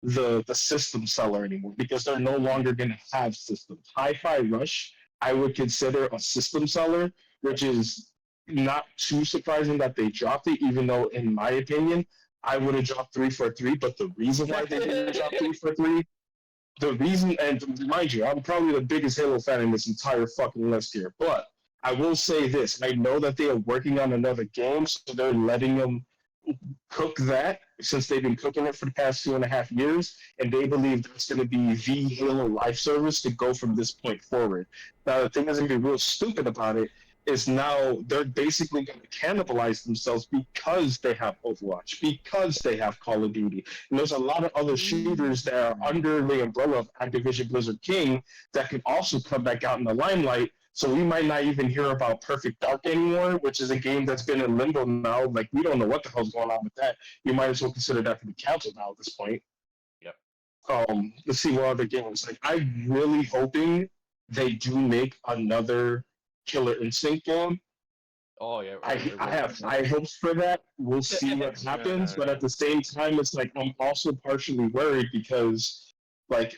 the system seller anymore because they're no longer going to have systems. Hi-Fi Rush, I would consider a system seller, which is not too surprising that they dropped it, even though, in my opinion, I would have dropped 343. But the reason why they didn't drop 343, the reason, and mind you, I'm probably the biggest Halo fan in this entire fucking list here, but I will say this. I know that they are working on another game, so they're letting them cook that since they've been cooking it for the past 2.5 years, and they believe that's going to be the Halo live service to go from this point forward. Now, the thing that's going to be real stupid about it is now they're basically going to cannibalize themselves because they have Overwatch, because they have Call of Duty. And there's a lot of other shooters that are under the umbrella of Activision Blizzard King that can also come back out in the limelight. So we might not even hear about Perfect Dark anymore, which is a game that's been in limbo now. Like, we don't know what the hell's going on with that. You might as well consider that to be canceled now at this point. Yep. Let's see what other games. Like, I'm really hoping they do make another Killer Instinct game. Oh yeah. I have high hopes for that. We'll see what happens, but at the same time, it's like I'm also partially worried because, like,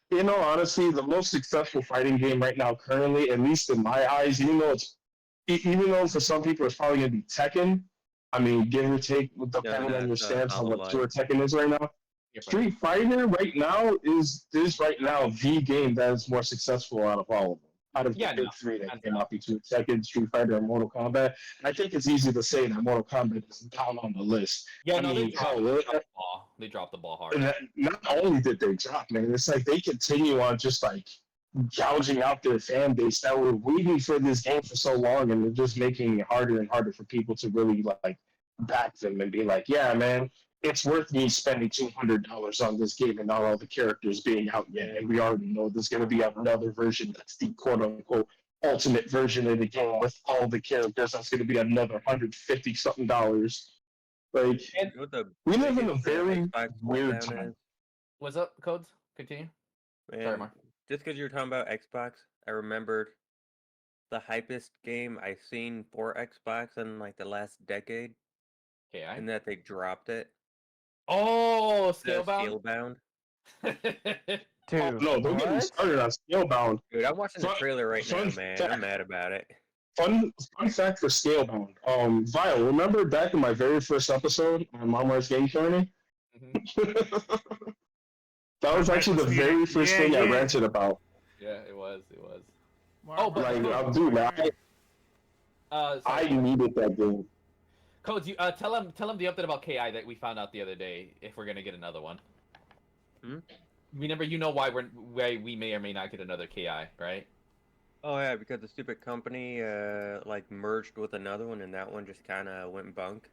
in all honesty, the most successful fighting game right now, currently, at least in my eyes, even though for some people it's probably gonna be Tekken. I mean, give or take, depending on your stance on what pure Tekken is right now. Street Fighter right now is right now the game that is more successful out of all of them. Out of the big three that came out between Tekken, Street Fighter, and Mortal Kombat. I think it's easy to say that Mortal Kombat is down on the list. Yeah, they dropped the ball. They dropped the ball hard. Not only did they drop, man, it's like they continue on just like gouging out their fan base that were waiting for this game for so long, and they're just making it harder and harder for people to really like back them and be like, yeah, man, it's worth me spending $200 on this game and not all the characters being out yet. And we already know there's going to be another version that's the quote-unquote ultimate version of the game with all the characters. That's going to be another $150-something. Like, we live in a very weird time. What's up, Codes? Continue. Man, sorry, Mark. Just because you were talking about Xbox, I remembered the hypest game I've seen for Xbox in like the last decade. Okay, and that they dropped it. Oh, Scalebound? Scalebound. Dude, no, don't get me started on Scalebound. Dude, I'm watching the trailer right now, man. I'm mad about it. Fun fact for Scalebound. Vile, remember back in my very first episode on Marmar's Game Journey? That was actually the very first thing I ranted about. Yeah, it was. Oh, but dude, man, I needed that game. Codes, you tell him the update about KI that we found out the other day. If we're gonna get another one. Remember, you know why we may or may not get another KI, right? Oh yeah, because the stupid company like merged with another one, and that one just kind of went bunk.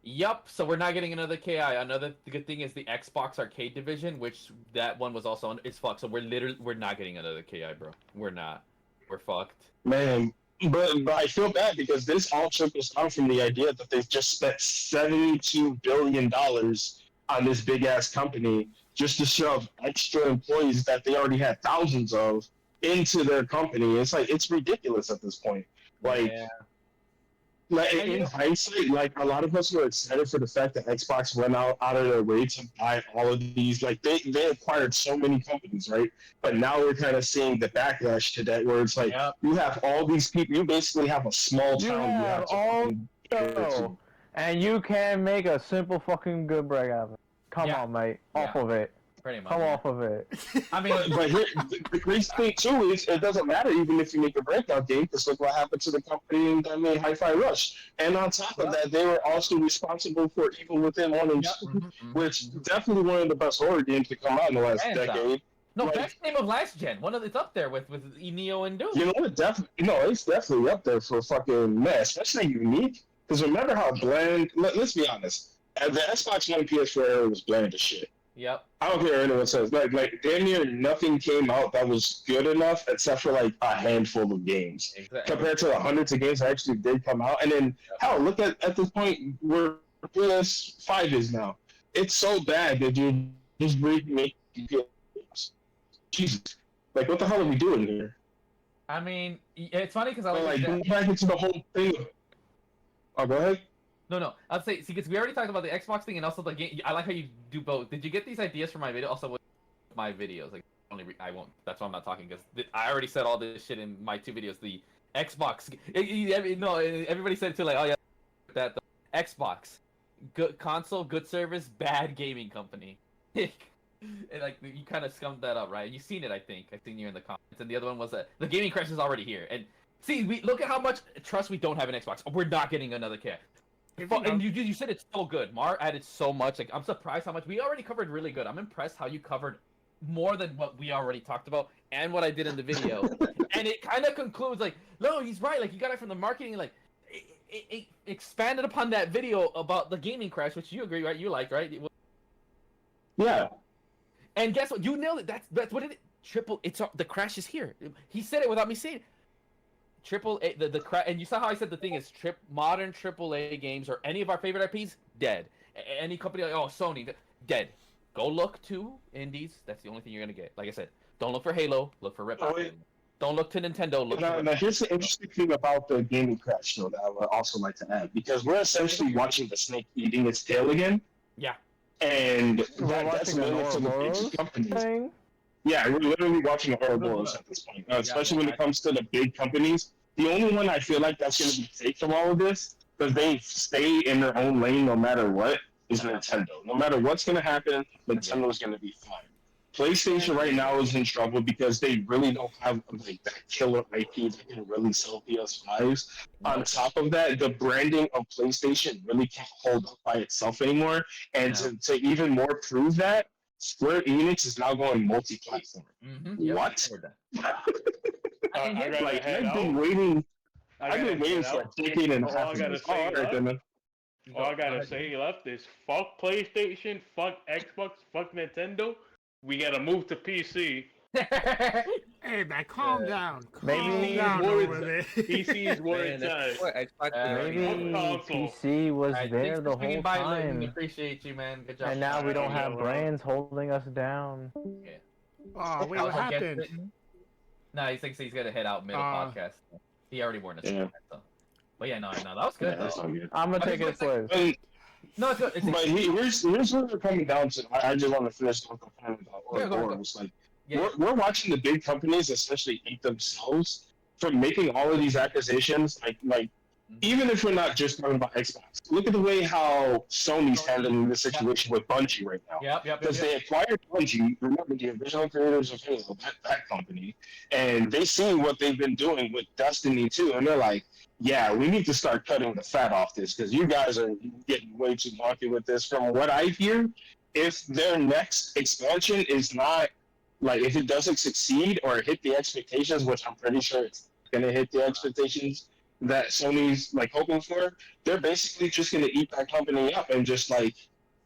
Yup. So we're not getting another KI. Another good thing is the Xbox Arcade division, which that one was also is fucked. So we're not getting another KI, bro. We're not. we're fucked. Man, but I feel bad because this all trickles down from the idea that they've just spent $72 billion on this big ass company just to shove extra employees that they already had thousands of into their company. It's like it's ridiculous at this point. Like, Yeah. like in hindsight, like a lot of us were excited for the fact that Xbox went out of their way to buy all of these. Like they acquired so many companies, right? But now we're kind of seeing the backlash to that, where it's like you have all these people. You basically have a small town. You have all show, and you can make a simple fucking good break out of it. Come on, mate. Off of it. Pretty much. Come off of it. I mean, but here, the crazy thing too is it doesn't matter even if you make a breakout game, because look what happened to the company that made Hi-Fi Rush. And on top of that, they were also responsible for Evil Within 1 and 2, which definitely one of the best horror games to come out in the last decade. No, best game of last gen. It's up there with Neo and Doom. You know what? It's definitely up there for fucking especially unique. Because remember how bland? Let's be honest. The Xbox One PS4 era was bland as shit. Yep. I don't care what anyone says. Like damn near nothing came out that was good enough, except for like a handful of games. Exactly. Compared to the hundreds of games that actually did come out. And then hell, look at this point where PS5 is now. It's so bad that you just make games. Jesus, like what the hell are we doing here? I mean, it's funny because I like going back into the whole thing. Oh, go ahead. No. I'd say, see, because we already talked about the Xbox thing and also the game. I like how you do both. Did you get these ideas from my video? Also, with my videos, like I won't. That's why I'm not talking because I already said all this shit in my 2 videos. The Xbox. No, everybody said it too. Like, oh yeah, that the Xbox, good console, good service, bad gaming company. And like you kind of scummed that up, right? You've seen it, I think. I've seen you in the comments. And the other one was that the gaming crash is already here. And see, we look at how much trust we don't have in Xbox. We're not getting another kit. And you said it's so good. Mar added so much. Like I'm surprised how much we already covered. Really good. I'm impressed how you covered more than what we already talked about and what I did in the video. And it kind of concludes like, no, he's right. Like you got it from the marketing. Like it expanded upon that video about the gaming crash, which you agree, right? You liked, right? Yeah. And guess what? You nailed it. That's what it is. The crash is here. He said it without me saying it. AAA, the crash, and you saw how I said the thing is modern AAA games or any of our favorite IPs dead. Any company like Sony dead. Go look to indies. That's the only thing you're gonna get. Like I said, don't look for Halo. Look for Rip. Don't look to Nintendo. Now, here's the interesting thing about the gaming crash, though, that I would also like to add, because we're essentially watching the snake eating its tail again. Yeah. And that's really for the big companies. Yeah, we're literally watching Ouroboros at this point, especially when it comes to the big companies. The only one I feel like that's going to be safe from all of this, because they stay in their own lane no matter what, is Nintendo. No matter what's going to happen, Nintendo's going to be fine. PlayStation right now is in trouble because they really don't have like that killer IP that can really sell PS5s. On top of that, the branding of PlayStation really can't hold up by itself anymore. And to even more prove that, Square Enix is now going multi-platform. What? I've been waiting for a decade and a half. All I gotta say left is fuck PlayStation, fuck Xbox, fuck Nintendo. We gotta move to PC. Hey man, calm down. Maybe down over there. PC is where it's at. Maybe PC was there the whole time. Appreciate you, man. Good job. And now we don't have brands holding us down. Yeah. Oh, wait, what happened? No, he thinks he's gonna head out middle podcast. He already warned us. So. But yeah, no, that was good. That's not good. I'm gonna take his place. No, it's good. But here's what we're coming down to. I just want to finish with the point about Ouroboros. Like, we're watching the big companies essentially eat themselves from making all of these acquisitions. Like even if we're not just talking about Xbox, look at the way how Sony's handling the situation with Bungie right now. Because they acquired Bungie, remember the original creators of Halo, that company, and they see what they've been doing with Destiny 2, and they're like, yeah, we need to start cutting the fat off this because you guys are getting way too lucky with this. From what I hear, if their next expansion is not, like, if it doesn't succeed or hit the expectations, which I'm pretty sure it's going to hit the expectations that Sony's, like, hoping for, they're basically just going to eat that company up and just, like,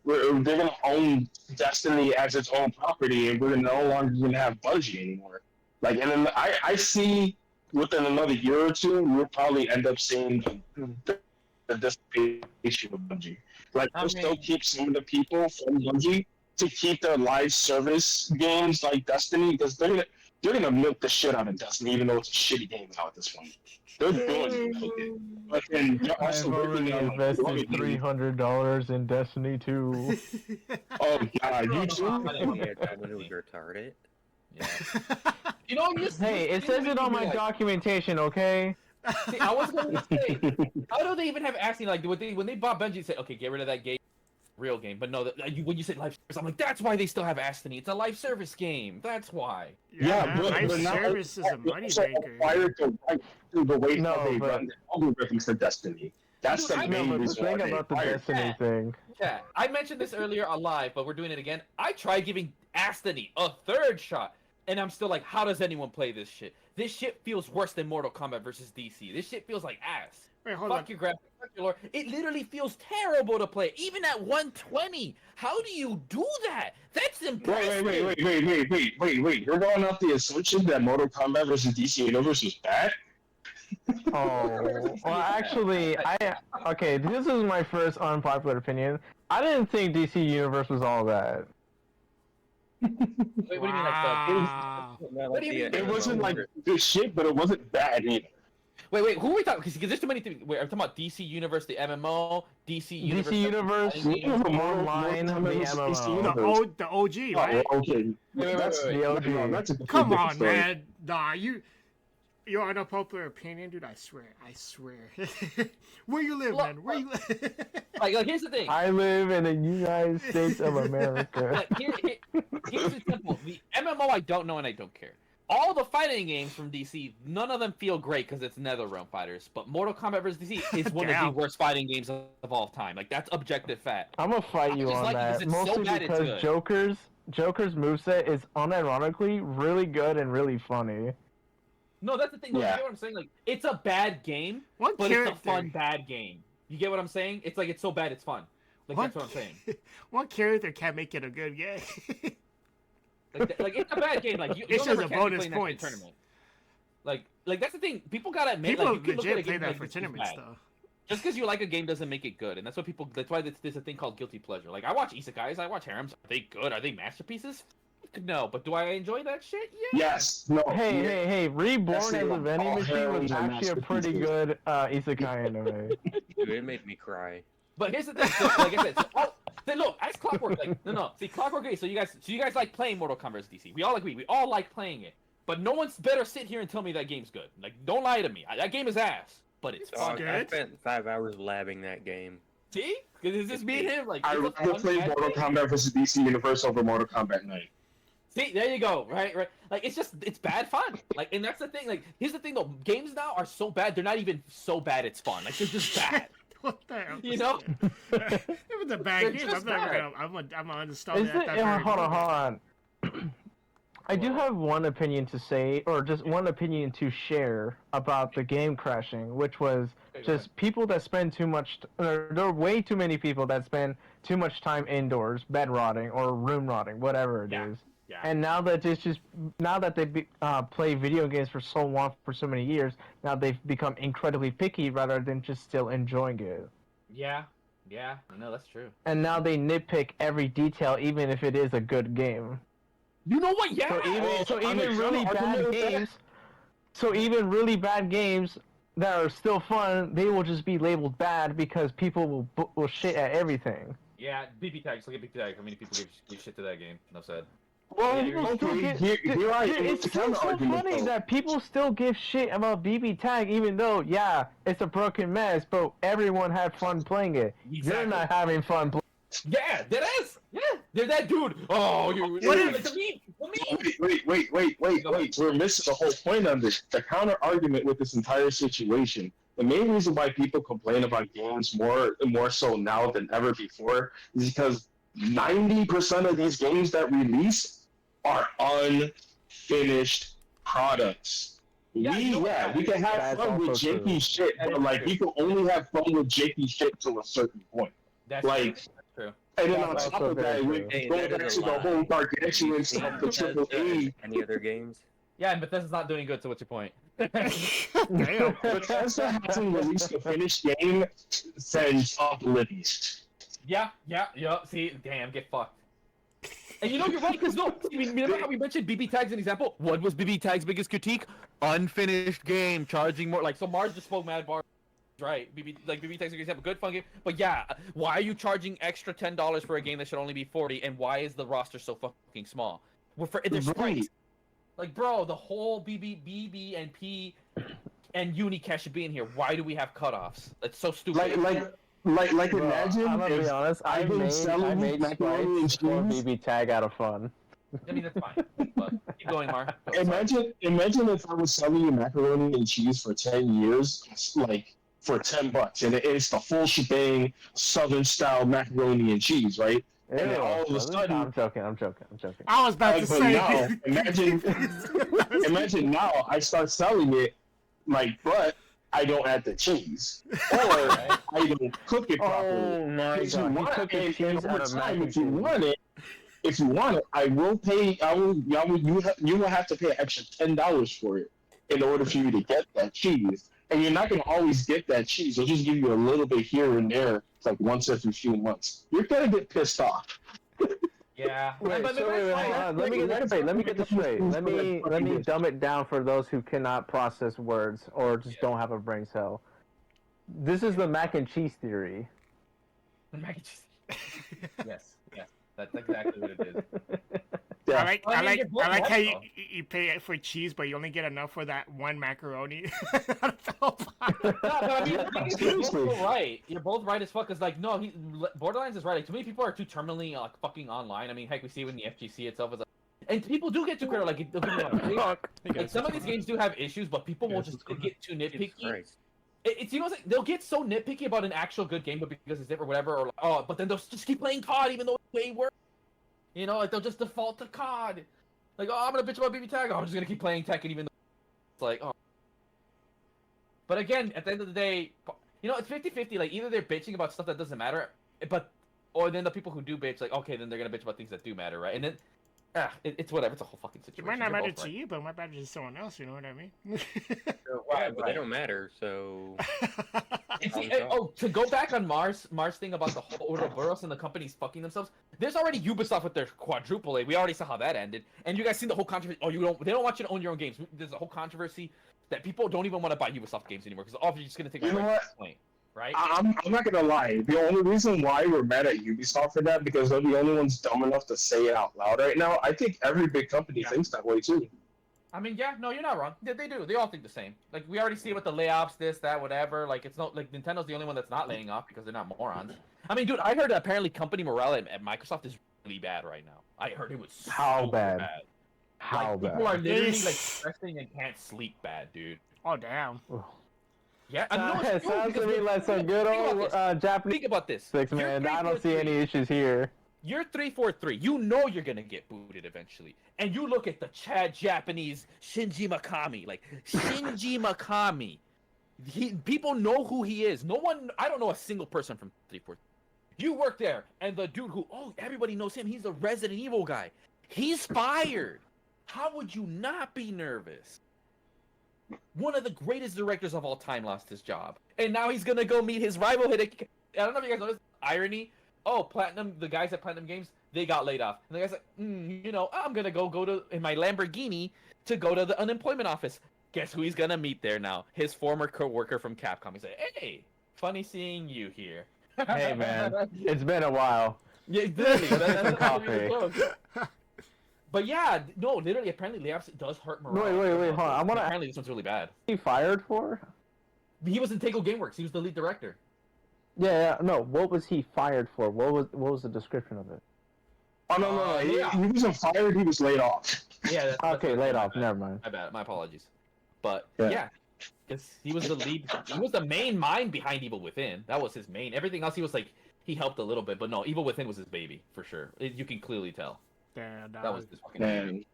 they're going to own Destiny as its own property and we're no longer going to have Bungie anymore. Like, and then I see within another year or two, we'll probably end up seeing the dissipation of Bungie. Like, they'll still keep some of the people from Bungie to keep their live service games like Destiny, because they're gonna milk the shit out of Destiny, even though it's a shitty game now at this point. They're doing it. But then they're also I've already working on invested $300 in Destiny 2. Oh god, you Yeah, too? someone who's retarded. Yeah. You know, Hey, it says it on my documentation, okay? See, I was going to say, how do they even have asking like when they bought Bungie? Said, okay, get rid of that game, real game. But no, when you said live service, I'm like, that's why they still have Destiny. It's a live service game. That's why. Yeah, but live not service is a moneymaker. Required to write through the way No, how they but- run the algorithms for Destiny. That's Dude, the I main No, but the reason why thing they about the required Destiny that. thing. Yeah, I mentioned this earlier on live, but we're doing it again. I tried giving Destiny a third shot, and I'm still like, how does anyone play this shit? This shit feels worse than Mortal Kombat versus DC. This shit feels like ass. Wait, hold Fuck on. your graphics, fuck your lore. It literally feels terrible to play, even at 120. How do you do that? That's impressive. Wait. You're going off the assumption that Mortal Kombat versus DC Universe is bad? Oh, well, actually, okay, this is my first unpopular opinion. I didn't think DC Universe was all that. Wait, what do you mean like Wow. What do you mean? It wasn't like good shit, but it wasn't bad either. Wait, who are we talking? Because there's too many things. Wait, I'm talking about DC Universe, the MMO, DC Universe. DC Universe, online, the MMO. The OG, right? Oh, okay. Wait. The OG. No, that's a Come different on, story. man. Nah, your unpopular opinion, dude. I swear. Where you live, man? Where you live? Like, here's the thing. I live in the United States of America. Like, here's the simple. The MMO, I don't know and I don't care. All the fighting games from DC, none of them feel great because it's NetherRealm fighters. But Mortal Kombat vs. DC is one of the Damn. worst fighting games of all time. Like, that's objective fact. I'm gonna fight you just on like it 'cause that, it's so mostly bad it's because good. Joker's moveset is unironically really good and really funny. No, that's the thing. Yeah. You get what I'm saying? Like, it's a bad game, One but character. it's a fun bad game. You get what I'm saying? It's like it's so bad it's fun. Like, One- that's what I'm saying. One character can't make it a good game. Like it's a bad game. Like It's you'll just never a catch me bonus playing that shit points. Tournament. Like that's the thing. People gotta admit, People like, you can look at a legit game play that like for it's tournaments, bad. though. Just because you like a game doesn't make it good, and that's what people. That's why there's a thing called guilty pleasure. Like I watch isekais, I watch harems. Are they good? Are they masterpieces? No, but do I enjoy that shit? Yeah. Yes. No. Hey, Reborn That's as a the- vending all machine was harems are actually a pretty masterpieces. good isekai anime. Dude, it made me cry. But here's the thing. So, like I said, look, as Clockwork, like no. See, Clockwork. Okay, so you guys like playing Mortal Kombat vs. DC. We all agree. We all like playing it. But no one's better sit here and tell me that game's good. Like, don't lie to me. That game is ass. But it's fun. good. I spent 5 hours labbing that game. See? Because it's just me and him. Like, I it's a rather fun, play bad Mortal game. Kombat versus DC Universe over Mortal Kombat 9. See, there you go. Right. Like, it's bad fun. Like, and that's the thing. Like, here's the thing though. Games now are so bad. They're not even so bad. It's fun. Like, they're just bad. What the hell? You know? If it's a bad They're game, just I'm gonna uninstall Is that. it? that very Hold moment. on. I do have one opinion to say, or just one opinion to share about the game crashing, which was just people that spend too much. There are way too many people that spend too much time indoors, bed rotting or room rotting, whatever it is. Yeah. And now that they play video games for so long, for so many years, now they've become incredibly picky rather than just still enjoying it. Yeah. No, that's true. And now they nitpick every detail, even if it is a good game. You know what? Yeah. So even really bad games, really bad games that are still fun, they will just be labeled bad because people will shit at everything. Yeah. BB tag. Just look at BB tag. How many people give shit to that game? Enough said. Well, Yeah, people still okay, give. here I- It's it's still kind of so argument, funny though. that people still give shit about BB tag, even though it's a broken mess, but everyone had fun playing it. You're Exactly. not having fun playing. Yeah, that is. Yeah, they're that dude. Oh, you. What Like, is- the meme. Wait. We're missing the whole point on this. The counter argument with this entire situation. The main reason why people complain about games more so now than ever before is because 90% of these games that release are unfinished products. Yeah, you know what? We can have That's fun with also janky true. shit, That but is like true. you can only have fun with janky shit to a certain point. That's Like, true. and then That's on top also of that, very we true. Hey, go that back is to a the lie. whole gargantuan stuff, the triple A. Any other games? Yeah, and Bethesda's not doing good. So what's your point? Damn. Bethesda hasn't released a finished game since Oblivion. Yeah. See, damn, get fucked. And you know you're right, because no, I mean, remember how we mentioned BB Tag's an example? What was BB Tag's biggest critique? Unfinished game, charging more. Like, so Mars just spoke mad bar. Right, BB Tag's an example, good fun game. But yeah, why are you charging extra $10 for a game that should only be $40? And why is the roster so fucking small? Well, there's sprites. Like, bro, the whole BB and P and Unicash should be in here. Why do we have cutoffs? It's so stupid. Like Bro, imagine I'm gonna be honest. I made macaroni and sprites for cheese. BB Tag out of fun. I mean, that's fine. But keep going, Mar. Go, Imagine if I was selling you macaroni and cheese for 10 years, like for $10, and it's the full shebang, Southern style macaroni and cheese, right? And then all of a sudden, I'm joking. I was about to say. now, imagine now I start selling it, like, but I don't add the cheese, or I don't cook it properly. Oh my If you god! want He took the it, cheese and out over of mac time, and if you cheese. want it, I will pay. You will have to pay an extra $10 for it in order for you to get that cheese. And you're not going to always get that cheese. They'll just give you a little bit here and there, like once every few months. You're going to get pissed off. Yeah. Wait, hold on. Let me get this straight. Let me dumb it down for those who cannot process words or just don't have a brain cell. This is the mac and cheese theory. Mac and cheese. Yes. That's exactly what it is. Yeah. I like how though. you pay for cheese, but you only get enough for that one macaroni. No, but I mean, the thing is, you're both right. You're both right as fuck. Cause like, no, Borderlands is right. Like, too many people are too terminally fucking online. I mean, heck, we see it in the FGC itself. Is like, and people do get too critical. Like, don't get me wrong. Like, some of these games do have issues, but people will just get too nitpicky. It's you know, it's like, they'll get so nitpicky about an actual good game, but because it's different, whatever. Or like, but then they'll just keep playing COD, even though it's way worse. You know, like they'll just default to COD. Like, oh, I'm gonna bitch about BB Tag. Oh, I'm just gonna keep playing Tekken, even though it's like, oh. But again, at the end of the day, you know, it's 50-50. Like, either they're bitching about stuff that doesn't matter, or then the people who do bitch, like, okay, then they're gonna bitch about things that do matter, right? And then, it's whatever. It's a whole fucking situation. It might not matter to you, but it might matter to someone else. You know what I mean? Right, but they don't matter, so... To go back on Mars thing about the whole Ouroboros and the companies fucking themselves. There's already Ubisoft with their quadruple A. We already saw how that ended. And you guys seen the whole controversy. Oh, they don't want you to own your own games. There's a whole controversy that people don't even want to buy Ubisoft games anymore because obviously it's going to take a point, right? I'm not going to lie. The only reason why we're mad at Ubisoft for that because they're the only ones dumb enough to say it out loud right now. I think every big company thinks that way too. I mean, yeah, no, you're not wrong. They do. They all think the same. Like, we already see it with the layoffs, this, that, whatever. Like, it's not like Nintendo's the only one that's not laying off because they're not morons. I mean, dude, I heard apparently company morale at Microsoft is really bad right now. I heard it was How so bad? How like, bad? People are literally like stressing and can't sleep bad, dude. Oh damn. Yeah, I know it's true, sounds to because me like some good old Japanese think about this. 6 man. I don't see any issues here. You're 343. You know you're gonna get booted eventually, and you look at the Japanese Shinji Mikami, like Shinji Mikami. People know who he is. No one. I don't know a single person from 343. You work there, and the dude who everybody knows him. He's the Resident Evil guy. He's fired. How would you not be nervous? One of the greatest directors of all time lost his job, and now he's gonna go meet his rival. I don't know if you guys noticed irony. Oh, Platinum, the guys at Platinum Games, they got laid off. And the guy's like, you know, I'm going to go to, in my Lamborghini, to go to the unemployment office. Guess who he's going to meet there now? His former co-worker from Capcom. He's like, hey, funny seeing you here. Hey, man, it's been a while. Yeah, literally. That's coffee. But yeah, no, literally, apparently layoffs does hurt morale. Wait, hold on. I want to. Apparently this one's really bad. He fired for? He was in Tango Gameworks. He was the lead director. Yeah, no. What was he fired for? What was the description of it? Oh no! He wasn't fired. He was laid off. Yeah. Okay, laid off. Never mind. My bad. My apologies. But yeah, because he was the lead. He was the main mind behind Evil Within. That was his main. Everything else, he was like he helped a little bit, but no, Evil Within was his baby for sure. You can clearly tell. Damn, that was his fucking baby.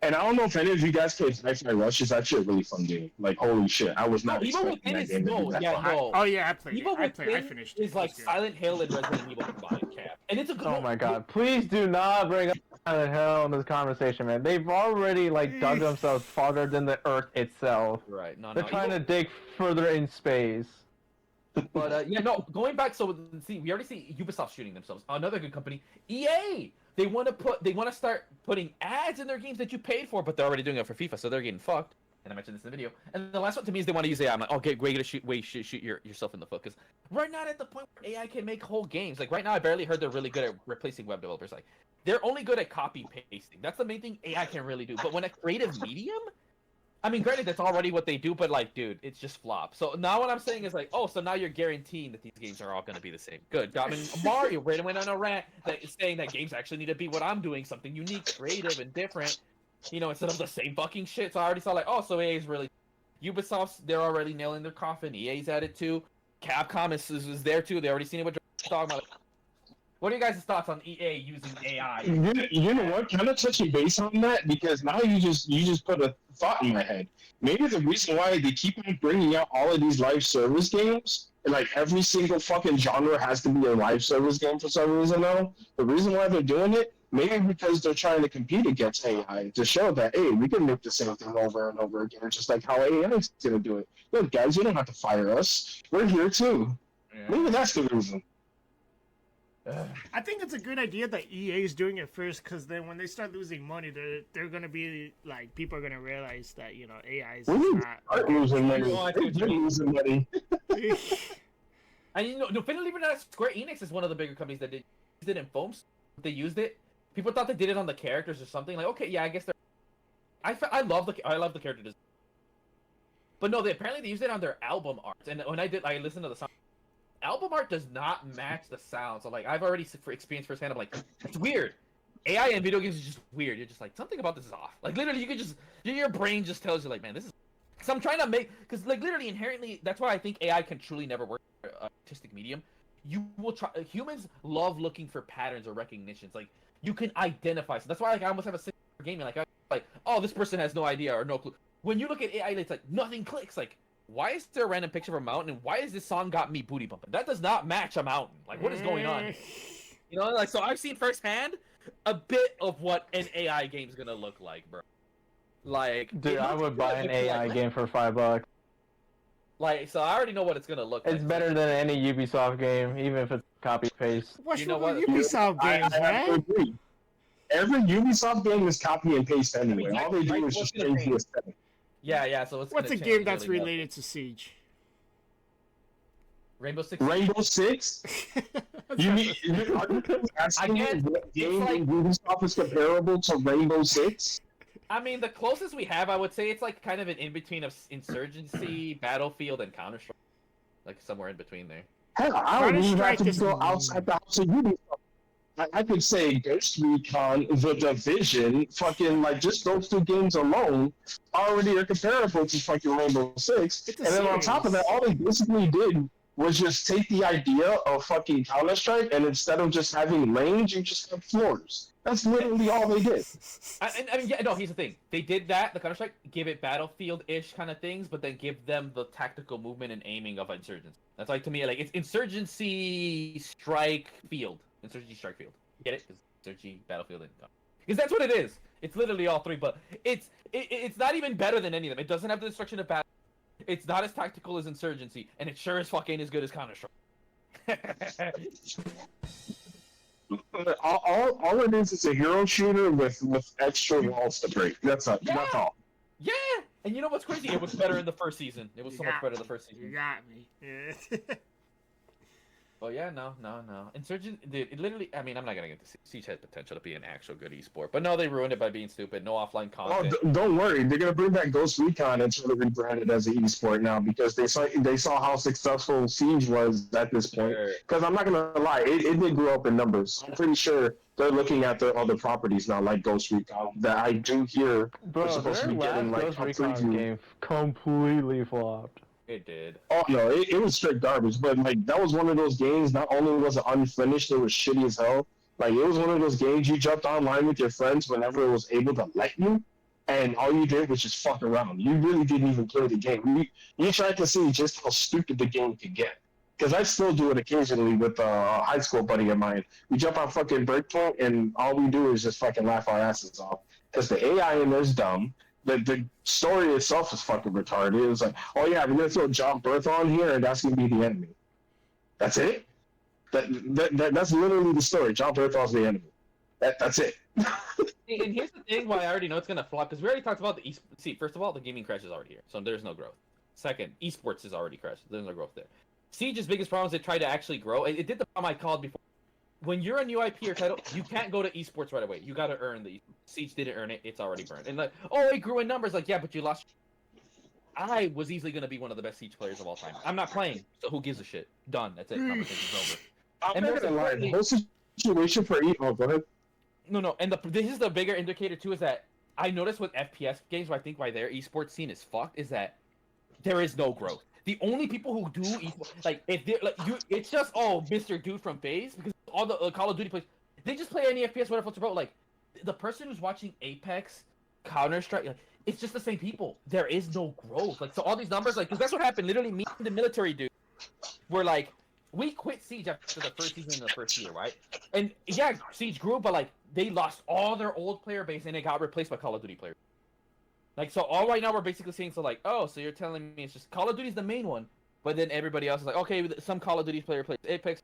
And I don't know if any of you guys played Hi-Fi Rush. It's actually a really fun game. Like, holy shit, I was not expecting that game to be that fun. Oh yeah, I played Evil it. I Within finished is like Silent Hill and Resident Evil combined, Cap. And it's a good Oh my god, please do not bring up out of hell in this conversation, man. They've already like dug themselves farther than the Earth itself. Right. No, They're trying to dig further in space. But yeah, no. Going back, so see, we already see Ubisoft shooting themselves. Another good company, EA. They want to start putting ads in their games that you paid for, but they're already doing it for FIFA, so they're getting fucked. And I mentioned this in the video. And the last one to me is they want to use AI. I'm like, okay, way to shoot yourself in the foot, because we're not at the point where AI can make whole games. Like right now, I barely heard they're really good at replacing web developers. Like they're only good at copy pasting. That's the main thing AI can really do. But when a creative medium, I mean, granted, that's already what they do, but like, dude, it's just flop. So now what I'm saying is like, oh, so now you're guaranteeing that these games are all going to be the same. Good. I mean, Mario went on a rant that is saying that games actually need to be what I'm doing, something unique, creative, and different. You know, instead of the same fucking shit. So I already saw like, oh, so EA's really, Ubisoft's, they're already nailing their coffin. EA's at it too. Capcom is there too. They already seen it with talking about. What are you guys' thoughts on EA using AI? You know what? Kind of touching base on that, because now you just put a thought in my head. Maybe the reason why they keep on bringing out all of these live service games, and like every single fucking genre has to be a live service game for some reason now. The reason why they're doing it, maybe because they're trying to compete against AI to show that, hey, we can make the same thing over and over again, just like how AI is gonna do it. Look, guys, you don't have to fire us. We're here too. Yeah. Maybe that's the reason. I think it's a good idea that EA is doing it first, because then when they start losing money, they're gonna be like, people are gonna realize that, you know, AI is not losing money. They're losing money. And you know, no, believe it or not, Square Enix is one of the bigger companies that used it in phones. They used it. People thought they did it on the characters or something. Like, okay, yeah, I guess they're. I love the character design. But no, they used it on their album art. And when I listened to the song. Album art does not match the sound, so like I've already experienced firsthand. I'm like, it's weird. AI in video games is just weird. You're just like, something about this is off. Like literally, you could just your brain just tells you like, man, this is. Because I'm trying to because like literally inherently, that's why I think AI can truly never work for artistic medium. You will try. Humans love looking for patterns or recognitions. Like you can identify. So that's why like I almost have a similar game. Like oh, this person has no idea or no clue. When you look at AI, it's like nothing clicks. Like. Why is there a random picture of a mountain, and why is this song got me booty bumping? That does not match a mountain. Like, what is going on? You know, like, so I've seen firsthand a bit of what an AI game's gonna look like, bro. Like, dude, I would buy an AI game for $5. Like, so I already know what it's gonna look like. It's better than any Ubisoft game, even if it's copy paste. What's wrong with Ubisoft games, man? Every Ubisoft game is copy and paste anyway. All they do is just change the aesthetic. Yeah, so it's what's a game that's related to Siege? Rainbow Six? Rainbow Six? You mean asking what game in Ubisoft is comparable to Rainbow Six? I mean, the closest we have, I would say it's like kind of an in-between of Insurgency, Battlefield, and Counter-Strike. Like somewhere in between there. Hell, I don't even have to go outside the house of Ubisoft. I could say Ghost Recon, The Division, fucking, like, just those two games alone already are comparable to fucking Rainbow Six. And then on top of that, all they basically did was just take the idea of fucking Counter-Strike, and instead of just having lanes, you just have floors. That's literally all they did. I mean, yeah, no, here's the thing. They did that, the Counter-Strike, give it Battlefield-ish kind of things, but then give them the tactical movement and aiming of Insurgency. That's like, to me, like, it's Insurgency Strike Field. Insurgency Strike Field. Get it? Because Insurgency, Battlefield, and because that's what it is. It's literally all three, but it's not even better than any of them. It doesn't have the destruction of battle. It's not as tactical as Insurgency, and it sure as fuck ain't as good as Counter-Strike. all it is a hero shooter with extra walls to break. That's all. Yeah, and you know what's crazy? It was better in the first season. It was so much better in the first season. You got me. Yeah. Well, yeah, no. Insurgent, dude, it literally, I mean, I'm not gonna get to Siege has potential to be an actual good esport, but no, they ruined it by being stupid. No offline content. Oh, don't worry, they're gonna bring back Ghost Recon and try to rebrand it as an esport now because they saw how successful Siege was at this point. Because I'm not gonna lie, it did grow up in numbers. I'm pretty sure they're looking at the other properties now, like Ghost Recon, that I do hear they're supposed to be getting like Ghost Recon game completely flopped. It did. Oh no, it was straight garbage. But like that was one of those games. Not only was it unfinished, it was shitty as hell. Like it was one of those games you jumped online with your friends whenever it was able to let you, and all you did was just fuck around. You really didn't even play the game. You tried to see just how stupid the game could get. Because I still do it occasionally with a high school buddy of mine. We jump on fucking Breakpoint, and all we do is just fucking laugh our asses off. Because the AI in there's dumb. The story itself is fucking retarded. It's like, oh yeah, we're gonna throw John Birth on here, and that's gonna be the enemy. That's it. That's literally the story. John Berthol's the enemy. That's it. And here's the thing why I already know it's gonna flop, because we already talked about the see, first of all, the gaming crash is already here, so there's no growth. Second, esports is already crashed. There's no growth there. Siege's biggest problem is they tried to actually grow. It did the problem I called before. When you're a new IP or title, you can't go to esports right away. You gotta earn the Siege didn't earn it, it's already burned. And like, oh, it grew in numbers, like, yeah, but you lost. I was easily gonna be one of the best Siege players of all time. I'm not playing, so who gives a shit? Done. That's it. Conversation's over. I'm not gonna lie, the whole situation for oh, go ahead. No, and this is the bigger indicator too, is that I noticed with FPS games, where I think why their esports scene is fucked, is that there is no growth. The only people who do esports, like if they're like you, it's just Mr. Dude from FaZe, because all the Call of Duty players, they just play any FPS, whatever it's about. Like the person who's watching Apex, Counter Strike, like, it's just the same people. There is no growth. Like, so all these numbers, like, because that's what happened. Literally, me and the military dude were like, we quit Siege after the first season in the first year, right? And yeah, Siege grew, but like they lost all their old player base and it got replaced by Call of Duty players. Like, so all right now we're basically saying, so like, oh, so you're telling me it's just Call of Duty's the main one, but then everybody else is like, okay, some Call of Duty player plays Apex,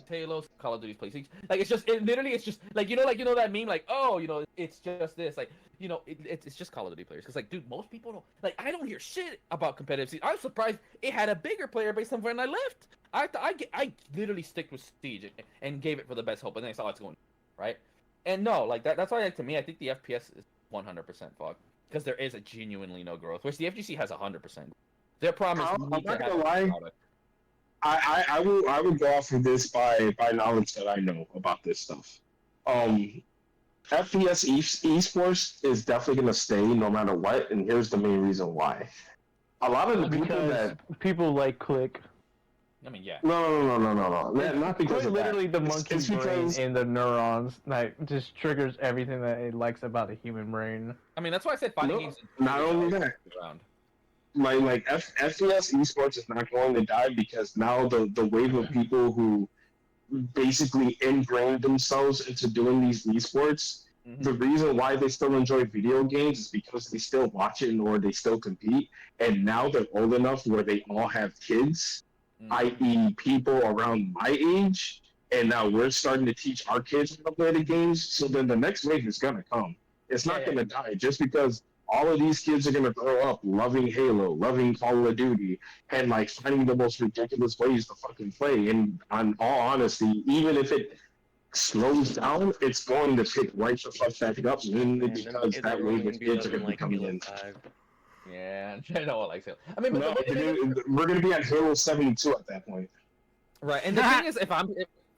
Halo, Call of Duty plays Siege. Like, it's just, literally, it's just like, you know that meme, like, oh, it's just this, like, it's just Call of Duty players. Because like, dude, most people don't, like, I don't hear shit about competitive Siege. I was surprised it had a bigger player base than when I left. I literally stick with Siege and gave it for the best hope, and then I saw it's going right. And no, like that's why, like, to me, I think the FPS is 100% fucked, because there is a genuinely no growth, which the FGC has 100%. Their problem is I'm not gonna lie. I would go off of this by knowledge that I know about this stuff. FPS esports is definitely gonna stay no matter what, and here's the main reason why. A lot of the people like Click. I mean, yeah. No. Not because Click of literally that. the monkey brain and the neurons that just triggers everything that it likes about the human brain. I mean, that's why I said fighting games. Not only that. Like FPS esports is not going to die, because now the wave of people who basically ingrained themselves into doing these esports, the reason why they still enjoy video games is because they still watch it or they still compete, and now they're old enough where they all have kids, i.e. people around my age, and now we're starting to teach our kids how to play the games, so then the next wave is going to come. It's not going to die just because all of these kids are going to grow up loving Halo, loving Call of Duty, and like finding the most ridiculous ways to fucking play. And on all honesty, even if it slows down, it's going to pick right the fuck back up, mainly because that wave of kids are going to be coming in. Yeah, I know what like Halo. I mean, no, we're going to be at Halo 72 at that point. Right, and the thing is,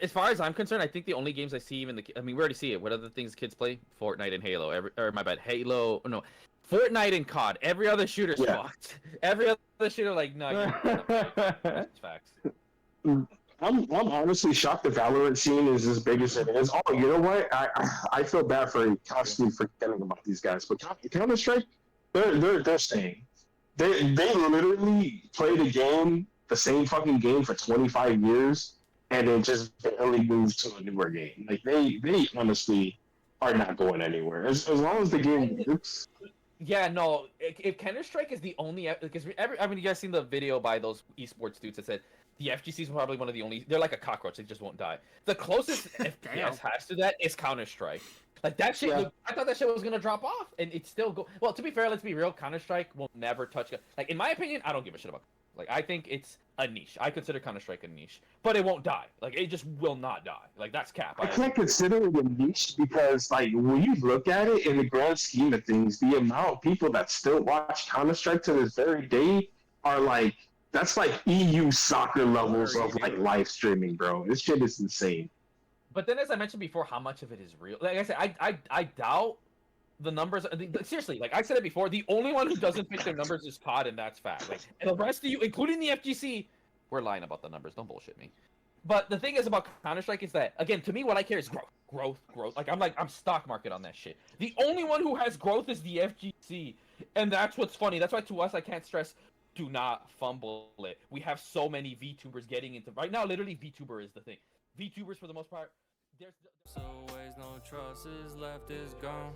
as far as I'm concerned, I think the only games I see, we already see it. What other things kids play? Fortnite and Halo. Fortnite and COD. Every other shooter's fucked. Every other shooter, like, no, that's facts. I'm honestly shocked the Valorant scene is as big as it is. Oh, you know what? I feel bad for constantly forgetting about these guys, but Counter Strike, they're staying. They literally played the same fucking game for 25 years, and then just barely moved to a newer game. Like they honestly are not going anywhere as long as the game works. Yeah, no. If Counter Strike is the only, because I mean, you guys seen the video by those esports dudes that said the FGC is probably one of the only. They're like a cockroach; they just won't die. The closest FPS has to that is Counter Strike. Like that shit. Yeah. I thought that shit was gonna drop off, and it's still go. Well, to be fair, let's be real. Counter Strike will never touch. Like in my opinion, I don't give a shit about. Like I think it's a niche. I consider Counter Strike a niche, but it won't die. Like it just will not die. Like that's cap. I can't consider it a niche because, like, when you look at it in the grand scheme of things, the amount of people that still watch Counter Strike to this very day are like, that's like EU soccer levels of like live streaming, bro. This shit is insane. But then, as I mentioned before, how much of it is real? Like I said, I doubt the numbers. Seriously, like I said it before, the only one who doesn't pick their numbers is COD, and that's fact. Like, and the rest of you, including the FGC, we're lying about the numbers. Don't bullshit me. But the thing is about Counter-Strike is that, again, to me, what I care is growth. Like I'm stock market on that shit. The only one who has growth is the FGC, and that's what's funny. That's why to us, I can't stress do not fumble it. We have so many VTubers getting into right now. Literally, VTuber is the thing. VTubers for the most part. There's so ways no trust is left is gone.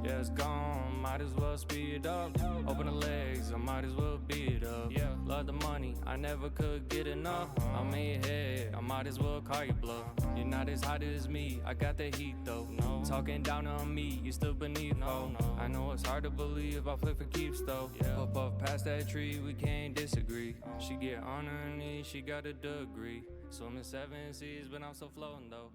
Yeah, it's gone. Might as well speed up. Open the legs, I might as well beat up. Yeah, love the money, I never could get enough. I'm in your head, I might as well call you bluff. You're not as hot as me, I got the heat though. No, talking down on me, you still beneath. No, I know it's hard to believe I play for keeps though. Yeah, up past that tree, we can't disagree. She get on her knees, she got a degree. Swimming 7 seas, but I'm still floating though.